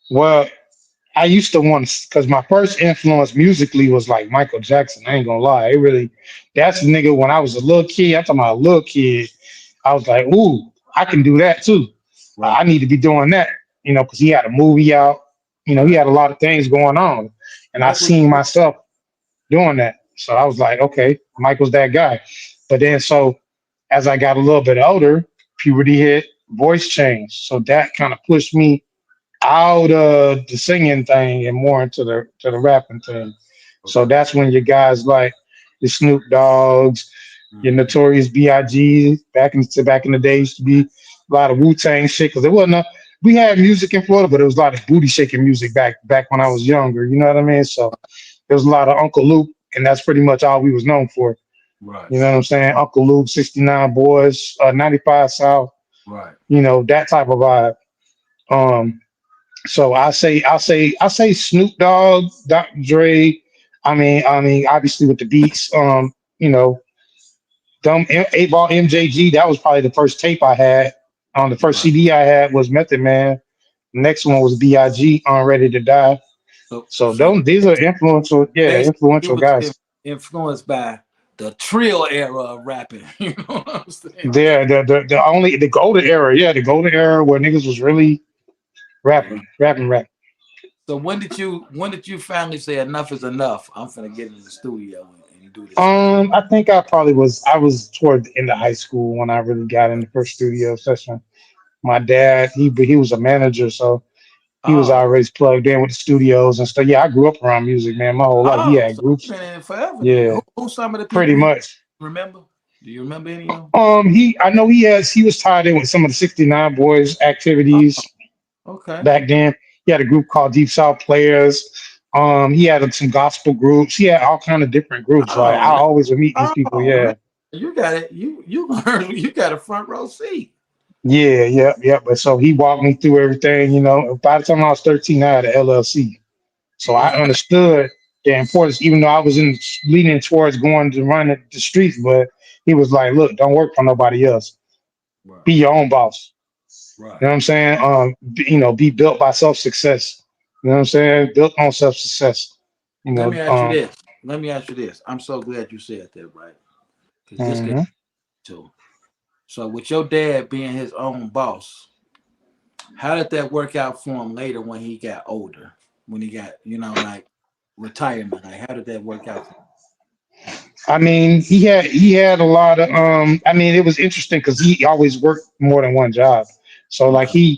Well, I used to want to because my first influence musically was like Michael Jackson. I ain't gonna lie, it really that's the nigga when I was a little kid. I'm talking about a little kid. I was like, ooh, I can do that too. Right, I need to be doing that, because he had a movie out. He right. had a lot of things going on, and I Mike was seen myself doing that. So I was like, okay, Michael's that guy. But then so as I got a little bit older, puberty hit, voice changed. So that kind of pushed me out of the singing thing and more into the rapping thing. So okay. that's when your guys like the Snoop Dogs, your Mhm. Notorious B.I.G. Back in the day used to be a lot of Wu Tang shit because it wasn't we had music in Florida, but it was a lot of booty shaking music back when I was younger. You know what I mean? So there was a lot of Uncle Luke, and that's pretty much all we was known for. Right, You know what I'm saying? Uncle Luke, 69 Boys, 95 South. right, That type of vibe. Um, so I say Snoop Dogg, Dr. Dre. I mean, obviously with the beats. You know, dumb 8 Ball MJG. That was probably the first tape I had. The first right. CD I had was Method Man. Next one was Big on Ready to Die. So So these are influential, yeah, basically, you influential was guys. influenced by the Trill era of rapping. You know what I'm saying? The golden era, yeah, the golden era where niggas was really Yeah. rapping. So when did you finally say enough is enough? I'm finna get in the studio and do this shit. I think I was toward the end of high school when I really got in the first studio session. My dad, he was a manager, so he was Oh, always plugged in with the studios and stuff. Yeah, I grew up around music, man, my whole life. He oh, had so groups. you've been in it forever then. Yeah, Who some of the people pretty he much. remember? Do you remember any of them? I know he was tied in with some of the 69 Boys Oh, activities okay. back then. He had a group called Deep South Players. He had some gospel groups. He had all kind of different groups. Like I Oh, always would meet these people. oh man, Yeah. you got it. You learned. You got a front row seat. Yeah. But so he walked me through everything. By the time I was 13, I had an LLC. So I understood the importance, even though I was leaning towards going to run the streets. But he was like, look, don't work for nobody else. Right, Be your own boss. You right. know what I'm saying? Be built by self-success. You know what I'm saying? Built on self-success. You Let know, me ask you this. Let me ask you this. I'm so glad you said that, right? Because this gets mhm. to. So with your dad being his own boss, how did that work out for him later when he got older? When he got, like retirement? Like how did that work out for I mean, he had a lot of. I mean, it was interesting because he always worked more than one job. So him? like Okay.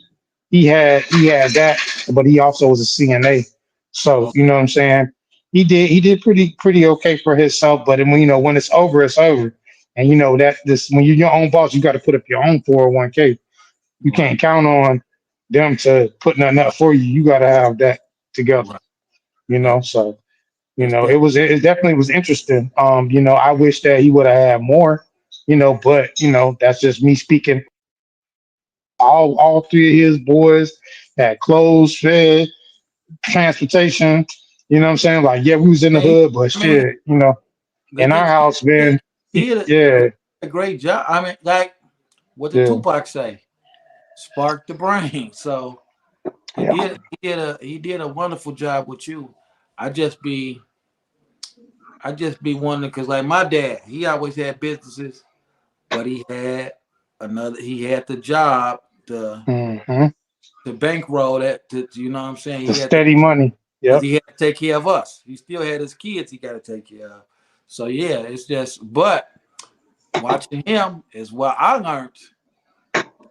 he had that, but he also was a CNA. So you Okay. know what I'm saying. He did pretty okay for himself. But then, when it's over, it's over. And that this when you're your own boss, you got to put up your own 401k. You Right. can't count on them to put nothing up for you. You got to have that together. Right. Yeah. So That's it definitely was interesting. I wish that he would have had more. But that's just me speaking. All three of his boys had clothes, fed, transportation. You know what I'm saying? Like, yeah, we was in the yeah. hood, but I mean, shit, the in our thing house, he man, did yeah, a great job. I mean, like what did yeah, Tupac say? Spark the brain. So yeah. he did a wonderful job with you. I just be I just be wondering because like my dad, he always had businesses, but he had the job Hmm. to bankroll that you know what I'm saying? The He had to steady money. because Yep. he had to take care of us. He still had his kids he got to take care of. So yeah, it's just but watching him is what I learned.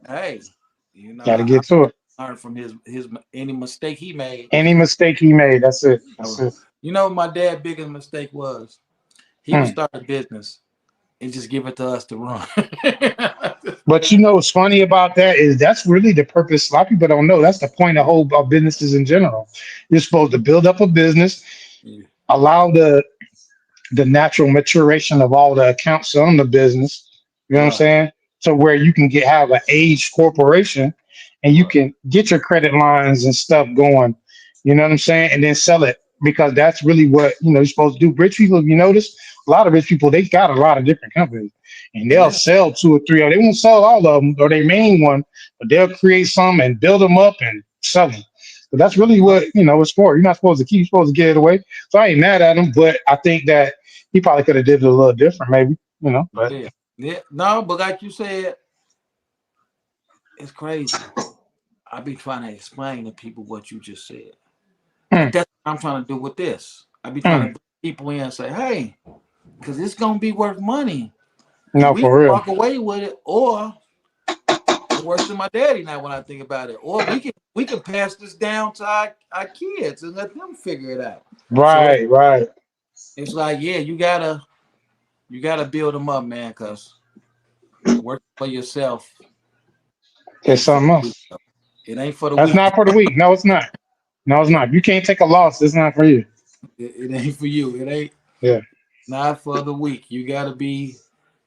Hey, Got to get to it. I learned from his any mistake he made. Any mistake he made, that's it. That's it. You know, my dad' biggest mistake was he would Mm. start a business and just give it to us to run. But what's funny about that is that's really the purpose. A lot of people don't know that's the point of businesses in general. You're supposed to build up a business, Yeah. allow the natural maturation of all the accounts on the business. You know what I'm Right. saying? So where you can have an aged corporation and you Right. can get your credit lines and stuff going. You know what I'm saying? And then sell it because that's really what you're supposed to do. Rich people, if you notice, a lot of rich people they got a lot of different companies and they'll Yeah. sell two or three. Or they won't sell all of them or their main one, but they'll create some and build them up and sell them. But that's really what it's for. You're not supposed to keep. You're supposed to get it away. So I ain't mad at him, but I think that he probably could have did it a little different, maybe. But Yeah. Yeah. No, but like you said, it's crazy. I be trying to explain to people what you just said. Like mm, that's what I'm trying to do with this. I be trying to mm, bring people in and say, hey, because it's gonna be worth money. And no, we can for real. walk away with it, or it's worse than my daddy now when I think about it. Or we can pass this down to our kids and let them figure it out. So Right, right. it's like, yeah, you gotta build them up, man, because working for yourself It's ain't for something the weak. else. Though. It ain't for the That's weak. not for the weak. No, it's not. No, it's not. You can't take a loss. It's not for you. It ain't for you. It ain't Yeah. not for the weak. You gotta be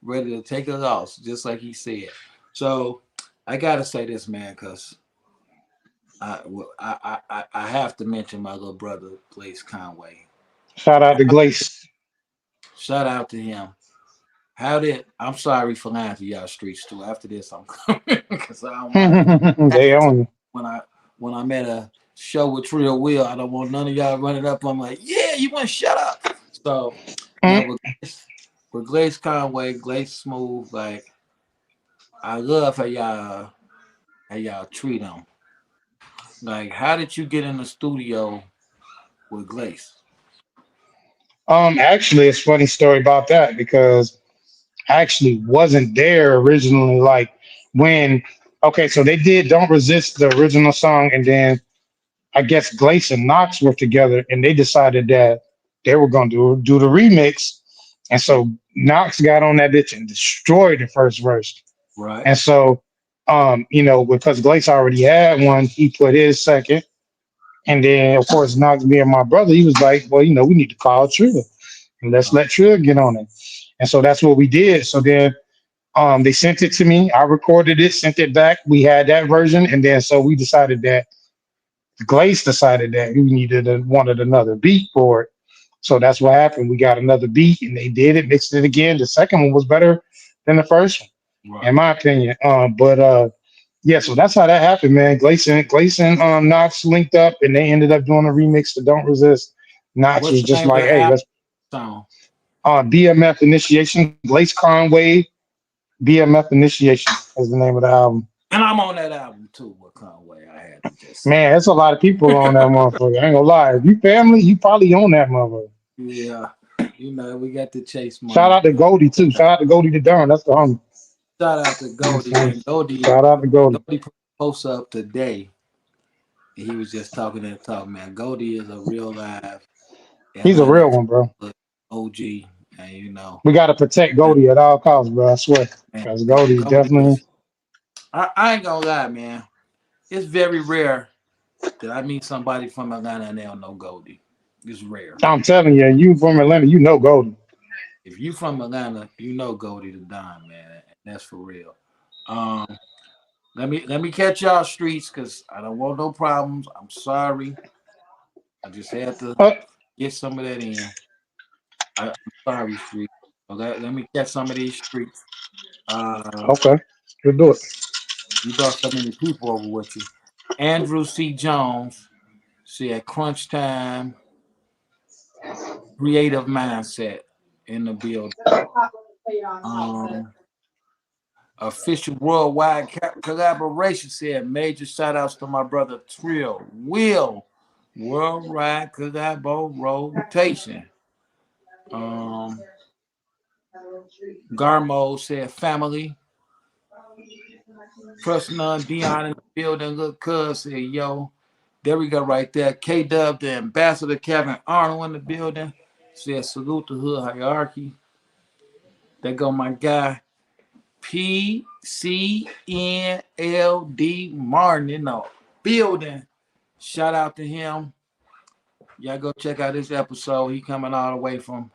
ready to take a loss, just like he said. So I gotta say this, man, because I have to mention my little brother, Blaze Conway. Shout out to Glace. Shout out to him. How did I'm sorry for lying to y'all streets too. After this, I'm coming because I don't want to be They acting own you. when I'm at a show with Trill Will. I don't want none of y'all running up. I'm like, yeah, you want to shut up. So now Mm. with Glaze Conway, Glaze Smooth, like I love how y'all treat him. Like, how did you get in the studio with Glaze? Actually, it's a funny story about that because I actually wasn't there originally. Like when, okay, so they did "Don't Resist" the original song, and then I guess Glace and Knox were together, and they decided that they were going to do the remix, and so Knox got on that bitch and destroyed the first verse, Right. and so because Glace already had one, he put his second, and then of course Knox being my brother, he was like, well, we need to call Trill and let's let Trill get on it, and so that's what we did. So then they sent it to me. I recorded it, sent it back. We had that version, and then so we decided that Glace decided that we wanted another beat for it. So that's what happened. We got another beat, and they did it, mixed it again. The second one was better than the first one, in Right. my opinion. But yeah, so that's how that happened, man. Glace and Knox linked up, and they ended up doing a remix to "Don't Resist." Knox What's was the just name of like, the "Hey, album let's song? BMF Initiation." Glace Conway, BMF Initiation is the name of the album. And I'm on that album too with Conway. I had to just say Man, there's a lot of people on that motherfucker. I ain't gonna lie. If you family, you probably own that motherfucker. yeah. We got the chase Shout money. out to Goldie too. Shout out to Goldie the Don. That's the homie. Shout out to You know what I'm Goldie, saying? man. Goldie Shout out to Goldie. put a post up today. He was just talking that talk, man. Goldie is a real live He's a Atlanta real one, bro. OG, and you know, We gotta protect man, Goldie at all costs, bro. I swear, because Goldie's Goldie definitely. is. I ain't gonna lie, man. It's very rare that I meet somebody from Atlanta and they don't know Goldie. It's rare. I'm telling you, you from Atlanta, you know Goldie. If you from Atlanta, you know Goldie the Don, man. And that's for real. Um, let me catch y'all streets because I don't want no problems. I'm sorry. I just had to get some of that in. I'm sorry, street. So let me catch some of these streets. Okay, we'll do it. You brought so many people over with you. Andrew C. Jones said crunch time, creative mindset in the building. Um, Official worldwide collaboration said major shout outs to my brother Trill Will. Worldwide collabo rotation. Garmo said family. Trust none. Dion in the building. Look, cuz said yo. There we go right there. K Dub, the ambassador Kevin Arnold in the building. Said salute to hood hierarchy. There go my guy. PCNLD Martin in the building. Shout out to him. Y'all go check out this episode. He coming all the way from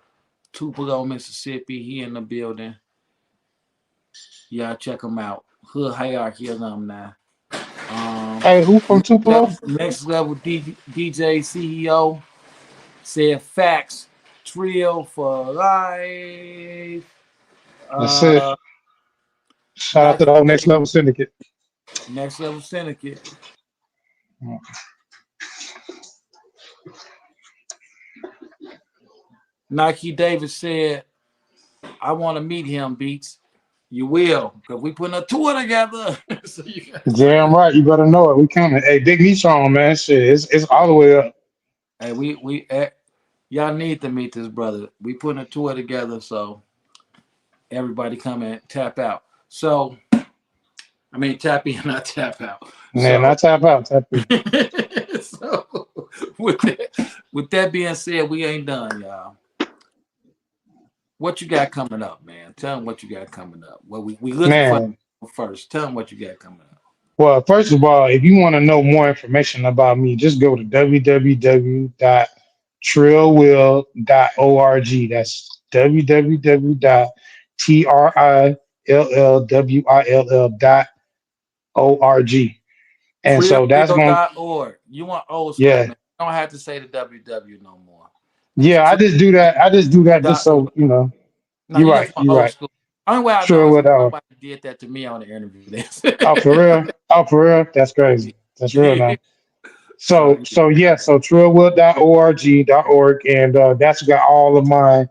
Tupelo, Mississippi. He in the building. Y'all check him out. Hood Hierarchy alumni. Hey, who from Tupelo? Next level DJ CEO said facts. Trill for life. That's it. Shout out to the whole Next Level Syndicate. Next Level Syndicate. Nike Davis said, I want to meet him, Beats. You will, because we putting a tour together. So Damn right, you better know it. We coming. Hey, Big Meech on, man. Shit, it's all the way up. Hey, y'all need to meet this brother. We putting a tour together, so everybody come and tap out. So, I mean, tap in, not tap out. Man, not tap out, tap in. So, with that being said, we ain't done, y'all. What you got coming up, man? Tell them what you got coming up. Well, we looking Man. for first. Tell them what you got coming up. Well, first of all, if you want to know more information about me, just go to www.trillwill.org. That's www.trillwill.org. And so that's going to, Trillwill.org. You want old school, yeah. man. You don't have to say the WW no more. Yeah, I just do that. Just so, you know. No, You're you right. just want You're old right. school. Only way I know is Trillwill.org. somebody did that to me on the interview. Oh, for real? Oh, for real? That's crazy. That's real now. So trillwill.org, and that's got all of my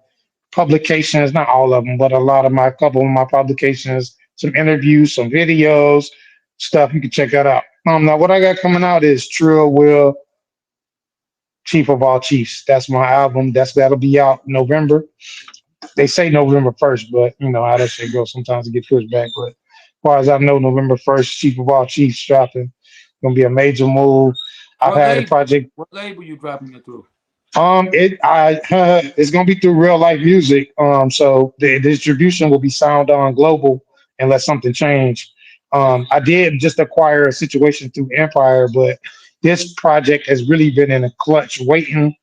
publications, not all of them, but a couple of my publications, some interviews, some videos, stuff. You can check that out. Now what I got coming out is Trill Will, Chief of All Chiefs. That's my album. That'll be out November. They say November 1st, but you know how that shit goes. Sometimes it get pushed back. But as far as I know, November 1st, Chief of All Chiefs dropping. Gonna be a major move. I've had a project. What label you dropping it through? It's gonna be through Real Life Music. So the distribution will be Sound On Global unless something change. I did just acquire a situation through Empire, but this project has really been in a clutch waiting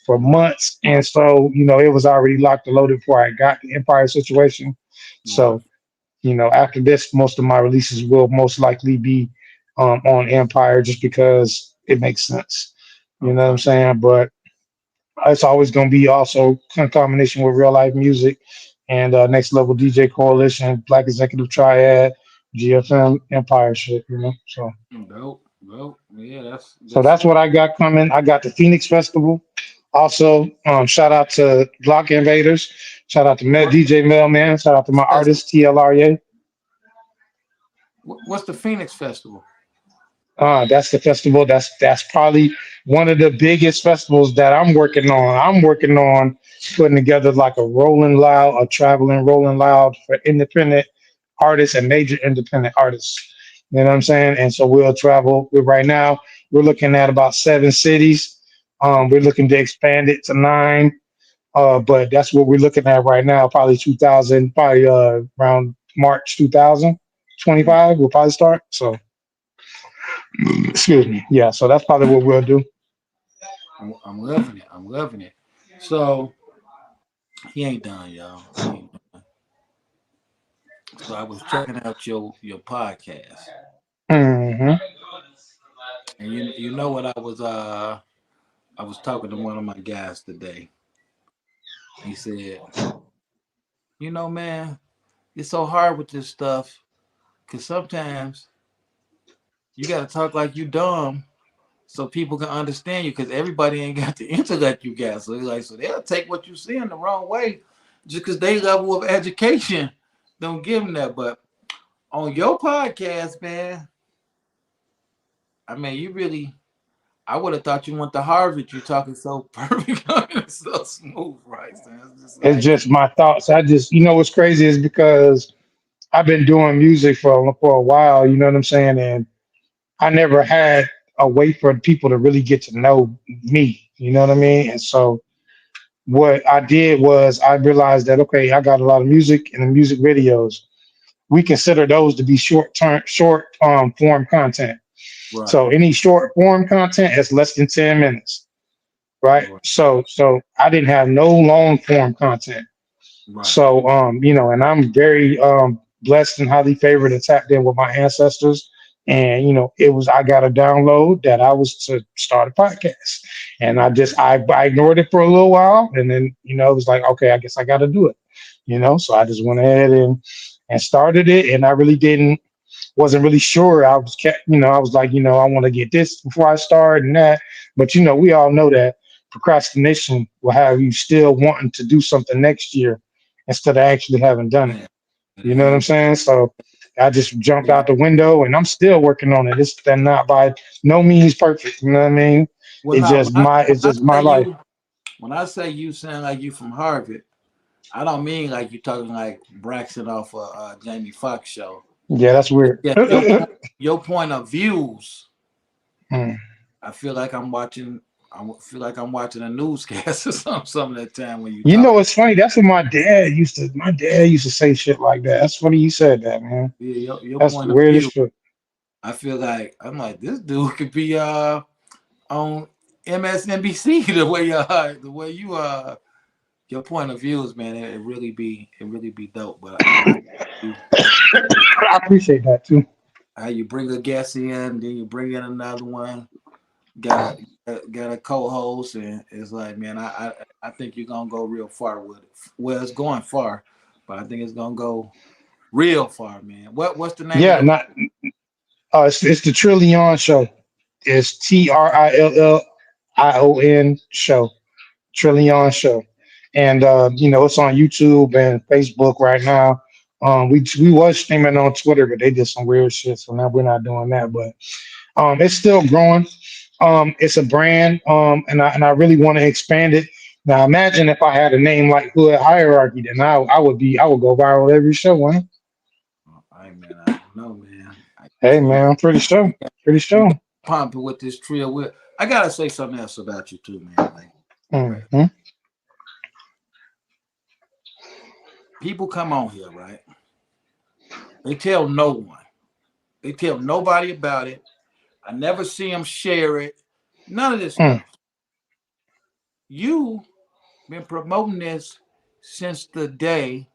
for months, and so it was already locked and loaded before I got the Empire situation. So after this, most of my releases will most likely be on Empire, just because it makes sense. You know what I'm saying? But it's always going to be also in combination with Real Life Music and Next Level DJ Coalition, Black Executive Triad, GFM, Empire shit. So. Dope. Yeah, So that's what I got coming. I got the Phoenix Festival. Also, shout out to Block Invaders. Shout out to DJ Mailman. Shout out to my artist TLRA. What's the Phoenix Festival? That's the festival. That's probably one of the biggest festivals that I'm working on. I'm working on putting together like a traveling Rolling Loud for independent artists and major independent artists. You know what I'm saying? And so we'll travel. Right now, We're looking at about 7 cities. We're looking to expand it to 9. But that's what we're looking at right now. Probably 2000, probably around March 2025. We'll probably start. So, excuse me. Yeah. So that's probably what we'll do. I'm loving it. I'm loving it. So he ain't done, y'all. He ain't done. So I was checking out your podcast, Hmm. and you know what I was talking to one of my guys today. He said, you know, man, it's so hard with this stuff because sometimes you got to talk like you dumb so people can understand you because everybody ain't got the intellect you got. So like, so they'll take what you see in the wrong way just because they level of education don't give them that. But on your podcast, man, I mean, you really, I would have thought you went to Harvard. You talking so perfect, so smooth, right? So it's just It's like, just my thoughts. What's crazy is because I've been doing music for a while. You know what I'm saying? And I never had a way for people to really get to know me. You know what I mean? And so what I did was I realized that okay, I got a lot of music and the music videos. We consider those to be short form content. right, So any short form content is less than 10 minutes, right? right, So I didn't have no long form content. right. So and I'm very blessed and highly favored and tapped in with my ancestors. And it was I got a download that I was to start a podcast. And I ignored it for a little while and then, it was like, okay, I guess I gotta do it. So I just went ahead and started it and I really wasn't really sure. I was like, I want to get this before I start and that. But we all know that procrastination will have you still wanting to do something next year instead of actually having done it. Man, You know what I'm saying? So I just jumped yeah. out the window and I'm still working on it. It's then not by no means perfect. You know what I mean? Well, It's now just my life. when I say you sound like you from Harvard, I don't mean like you talking like Braxton off a Jamie Foxx show. Yeah, that's weird. Yeah, your point of views. Mm. I feel like I'm watching. Feel like I'm watching a newscast or something. Some of that time when you You talk. know, it's funny. That's what my dad used to say shit like that. That's funny you said that, man. Yeah, your That's point the of view. weirdest shit. I feel like I'm like this dude could be on MSNBC the way you your point of views, man. It really be dope. But you I appreciate that too. how you bring a guest in, then you bring in another one. Got a co-host, and it's like, man, I think you're gonna go real far with it. Well, it's going far, but I think it's gonna go real far, man. What's the name of Yeah, your? not it's the Trillion show. It's TRILLION show. Trillion show. And it's on YouTube and Facebook right now. We was streaming on Twitter, but they did some weird shit, so now we're not doing that. But it's still growing. It's a brand, and I really want to expand it. Now imagine if I had a name like Hood Hierarchy, then I would go viral every show, man. I man, I don't know, man. Hey man, I'm pretty You sure. got, Pretty you sure. got pumping with this Trill Will. I gotta say something else about you too, man. Like, right? Hmm. People come on here, right? They tell no one. They tell nobody about it. I never see them share it. None of this Mm. stuff. You been promoting this since the day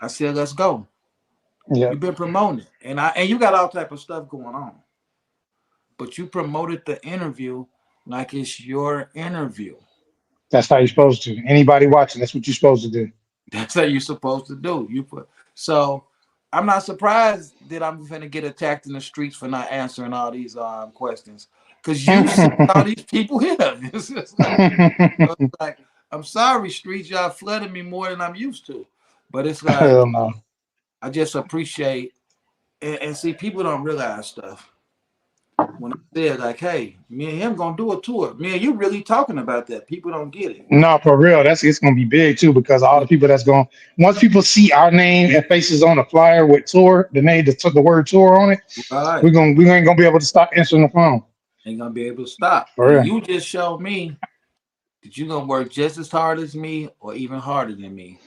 I said let's go. Yeah, You've been promoting it, and you got all type of stuff going on. But you promoted the interview like it's your interview. that's how you're supposed to. Anybody watching, that's what you're supposed to do. That's how you're supposed to do. You put so. I'm not surprised that I'm gonna get attacked in the streets for not answering all these questions because you sent all these people here. It's just like, I'm sorry, streets, y'all flooded me more than I'm used to. But it's Hell like no. I just appreciate and see people don't realize stuff. When I said like, hey, me and him gonna do a tour. Me and you really talking about that. People don't get it. No, for real. It's gonna be big too because all the people that's going once people see our name and faces on the flyer with tour, the name that took the word tour on it, Right. we ain't gonna be able to stop answering the phone. Ain't gonna be able to stop. For And real. you just showed me that you're gonna work just as hard as me or even harder than me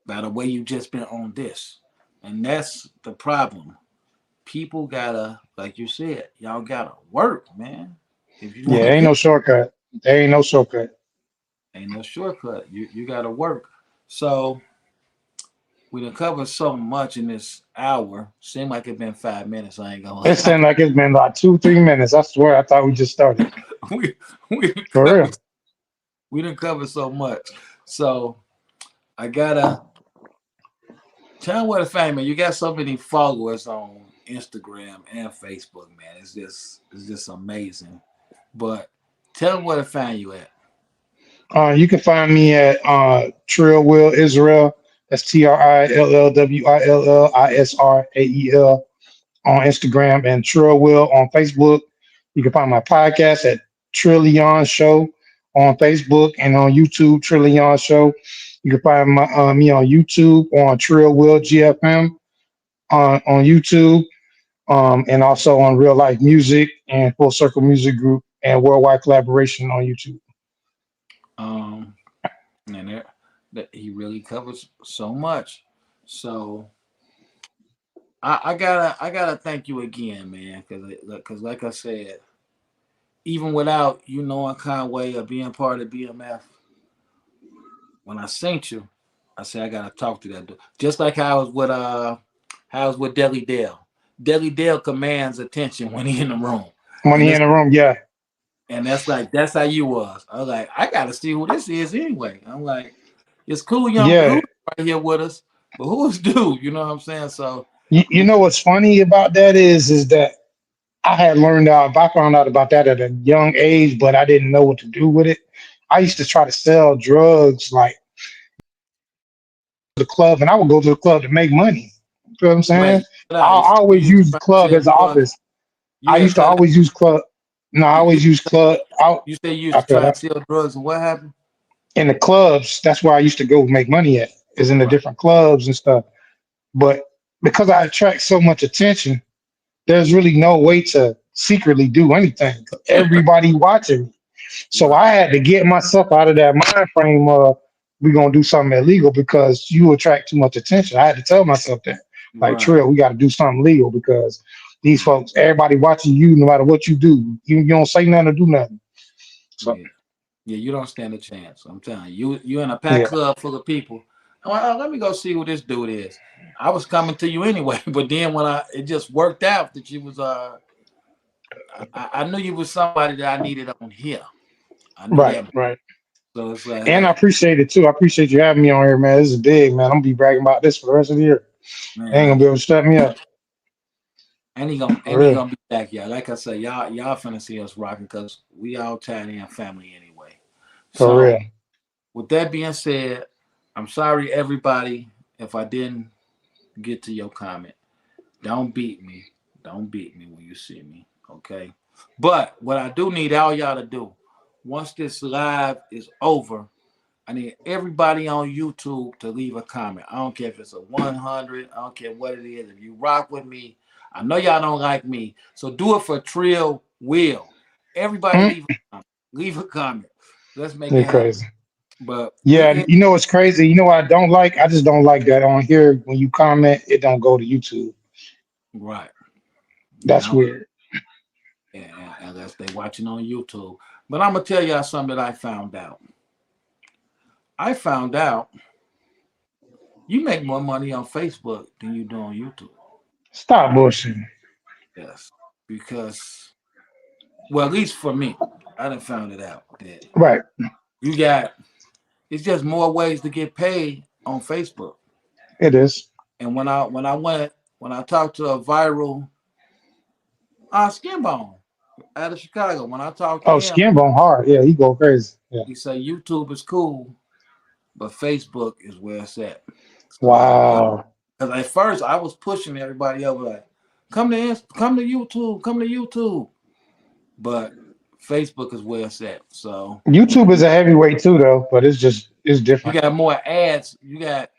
by the way you just been on this. And that's the problem. People gotta, like you said, y'all gotta work, man. If you want Yeah, to ain't get, no shortcut. There ain't no shortcut. ain't no shortcut. You gotta work. So we done covered so much in this hour. Seemed like it been 5 minutes. I ain't gonna It lie. seemed like it's been like 2, 3 minutes. I swear, I thought we just started. we we done For real. covered we done covered so much. So I gotta tell what a fan, man. You got so many followers on Instagram and Facebook, man. It's just amazing. But tell them where to find you at. You can find me at Trill Will Israel. That's TrillWillisrael on Instagram and Trill Will on Facebook. You can find my podcast at Trillion Show on Facebook and on YouTube, Trillion Show. You can find me on YouTube on Trill Will GFM on YouTube, and also on Real Life Music and Full Circle Music Group and Worldwide Collaboration on YouTube. Um, and that he really covers so much. So I gotta thank you again, man, because like I said, even without you knowing Conway or being part of BMF, when I sent you, I said I gotta talk to that dude. Just like how I was with Deli Dale. Deli Dale commands attention when he in the room. And Money in it's the room, yeah. and that's how you was. I was like, I gotta see who this is anyway. I'm like, it's cool young Yeah. cool right here with us, but who's dude? You know what I'm saying? So You know what's funny about that is that I found out about that at a young age, but I didn't know what to do with it. I used to try to sell drugs like the club, and I would go to the club to make money. You know what I'm saying? wait, cut I, out. I You always used to use the try to club sell as an drugs. office. You I had used to cut out. always use club. No, I You always use club out. you say you used I to feel try and that sell drugs, and what happened? in the clubs. That's where I used to go make money at. Is in the Right. different clubs and stuff. But because I attract so much attention, there's really no way to secretly do anything. Everybody watching me. So Right. I had to get myself out of that mind frame of we're gonna do something illegal because you attract too much attention. I had to tell myself that. Like Right. Trill, we gotta do something legal because these Right. folks, everybody watching you no matter what you do. You don't say nothing or do nothing. So Yeah. Yeah, you don't stand a chance. I'm telling you, you in a packed yeah. club full of people. I'm like, oh, let me go see who this dude is. I was coming to you anyway, but then when it just worked out that you was I knew you was somebody that I needed on here. I knew Right, that. right. So it's like, And I hey, appreciate it too. I appreciate you having me on here, man. This is big, man. I'm gonna be bragging about this for the rest of the year. They man, ain't gonna be able to shut me up. For and he real. gonna be back, y'all. Like I said, y'all finna see us rocking because we all tied in family anyway. For So real. with that being said, I'm sorry everybody if I didn't get to your comment. Don't beat me. Don't beat me when you see me. Okay. But what I do need all y'all to do, once this live is over, I need everybody on YouTube to leave a comment. I don't care if it's a 100. I don't care what it is. If you rock with me, I know y'all don't like me. So do it for Trill Will. Everybody Mm, leave a comment. Leave a comment. Let's make you're it happen. crazy. But we Yeah, in you know what's crazy? You know what I don't like? I just don't like that on here when you comment, it don't go to YouTube. right. That's Yeah, weird. unless they watching on YouTube. But I'm gonna tell y'all something that I found out. I found out you make more money on Facebook than you do on YouTube. Stop bullshitting. Yes, because well, at least for me, I done found it out that Right. you got it's just more ways to get paid on Facebook. It is. And when I talked to a viral skin bone out of Chicago, when I talked to Oh, him, skin bone hard. Yeah, he go crazy. Yeah. he said YouTube is cool, but Facebook is where it's at. So Wow. because at first I was pushing everybody over like, come to YouTube, come to YouTube. But Facebook is where it's at. So YouTube is a heavyweight too, though, but it's you different. got more ads. You got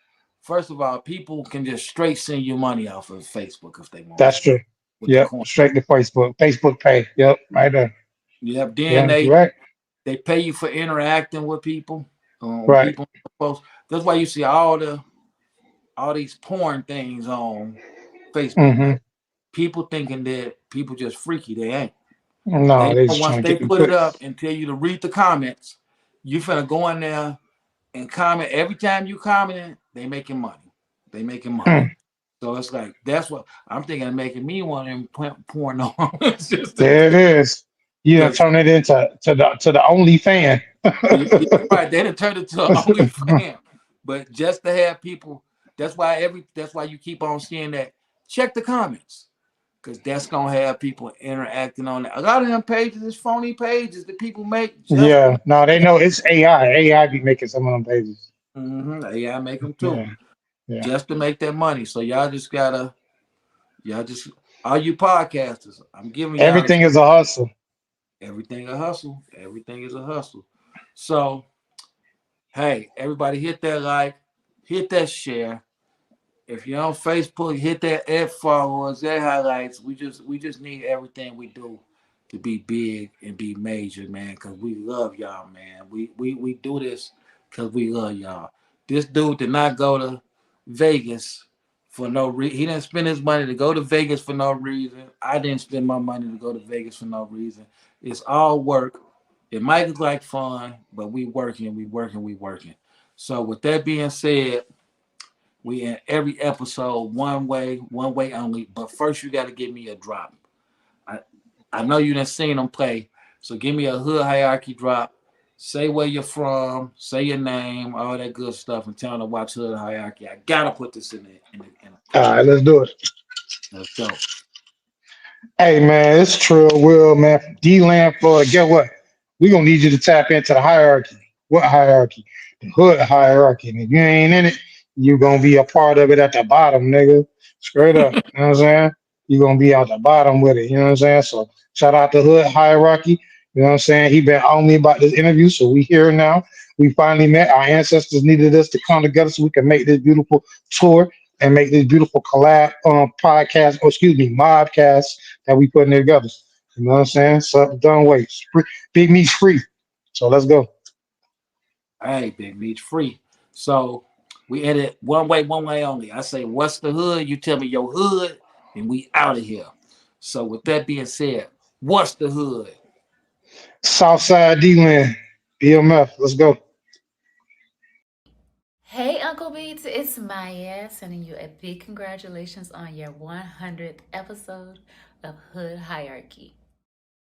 first of all, people can just straight send you money off of Facebook if they want That's to. true. with the Yep. coin. Straight to Facebook. Facebook pay. Yep. Right there. Yep. Then Yeah. You're right. they pay you for interacting with people. Right. People post. That's why you see all these porn things on Facebook. Mm-hmm. People thinking that people just freaky. They ain't. No, They they know just once trying to they get them put it up clicks. and tell you to read the comments, you finna go in there and comment. Every time you comment, they making money. They making money. Hmm. So it's like that's what I'm thinking of making me one of them porn on. It's just There it is. You done because turn it into the only fan. you're right. They done turned it to an OnlyFans. But just to have people, that's why you keep on seeing that. Check the comments. Because that's gonna have people interacting on it. A lot of them pages is phony pages that people make just for Yeah. No, they know it's AI. AI be making some of them pages. AI make them too, Yeah. Yeah. just to make that money. So y'all just all you podcasters, I'm giving y'all this. Everything is a hustle. Everything a hustle. Everything is a hustle. So hey, everybody, hit that like, hit that share. If you're on Facebook, hit that F followers, that highlights. We just need everything we do to be big and be major, man. Cause we love y'all, man. We do this cause we love y'all. This dude did not go to Vegas for no reason. He didn't spend his money to go to Vegas for no reason. I didn't spend my money to go to Vegas for no reason. It's all work. It might look like fun, but we working, we working, we working. So with that being said, we in every episode one way only. But first, you got to give me a drop. I I know you done seen them play, so give me a hood hierarchy drop. Say where you're from, say your name, all that good stuff, and tell them to watch hood hierarchy. I gotta put this in the All post. right, let's do it. Let's go. Hey man, it's Trill Will, man, from D-Land, Florida. Get what? We're gonna need you to tap into the hierarchy. What hierarchy? The hood hierarchy. And if you ain't in it, you're gonna be a part of it at the bottom, nigga. Straight up. You know what I'm saying? You're gonna be at the bottom with it. You know what I'm saying? So shout out to Hood Hierarchy. You know what I'm saying? He been on me about this interview, so we here now. We finally met. Our ancestors needed us to come together so we can make this beautiful tour and make this beautiful collab podcast, or excuse me, modcast that we putting together. You know what I'm saying? So done wait. Big meat's free. So let's go. Hey, big meat free. So we edit one way only. I say, what's the hood? You tell me your hood, and we out of here. So with that being said, what's the hood? Southside D-Land, BMF. Let's go. Hey, Uncle Beats, it's Maya sending you a big congratulations on your 100th episode of Hood Hierarchy.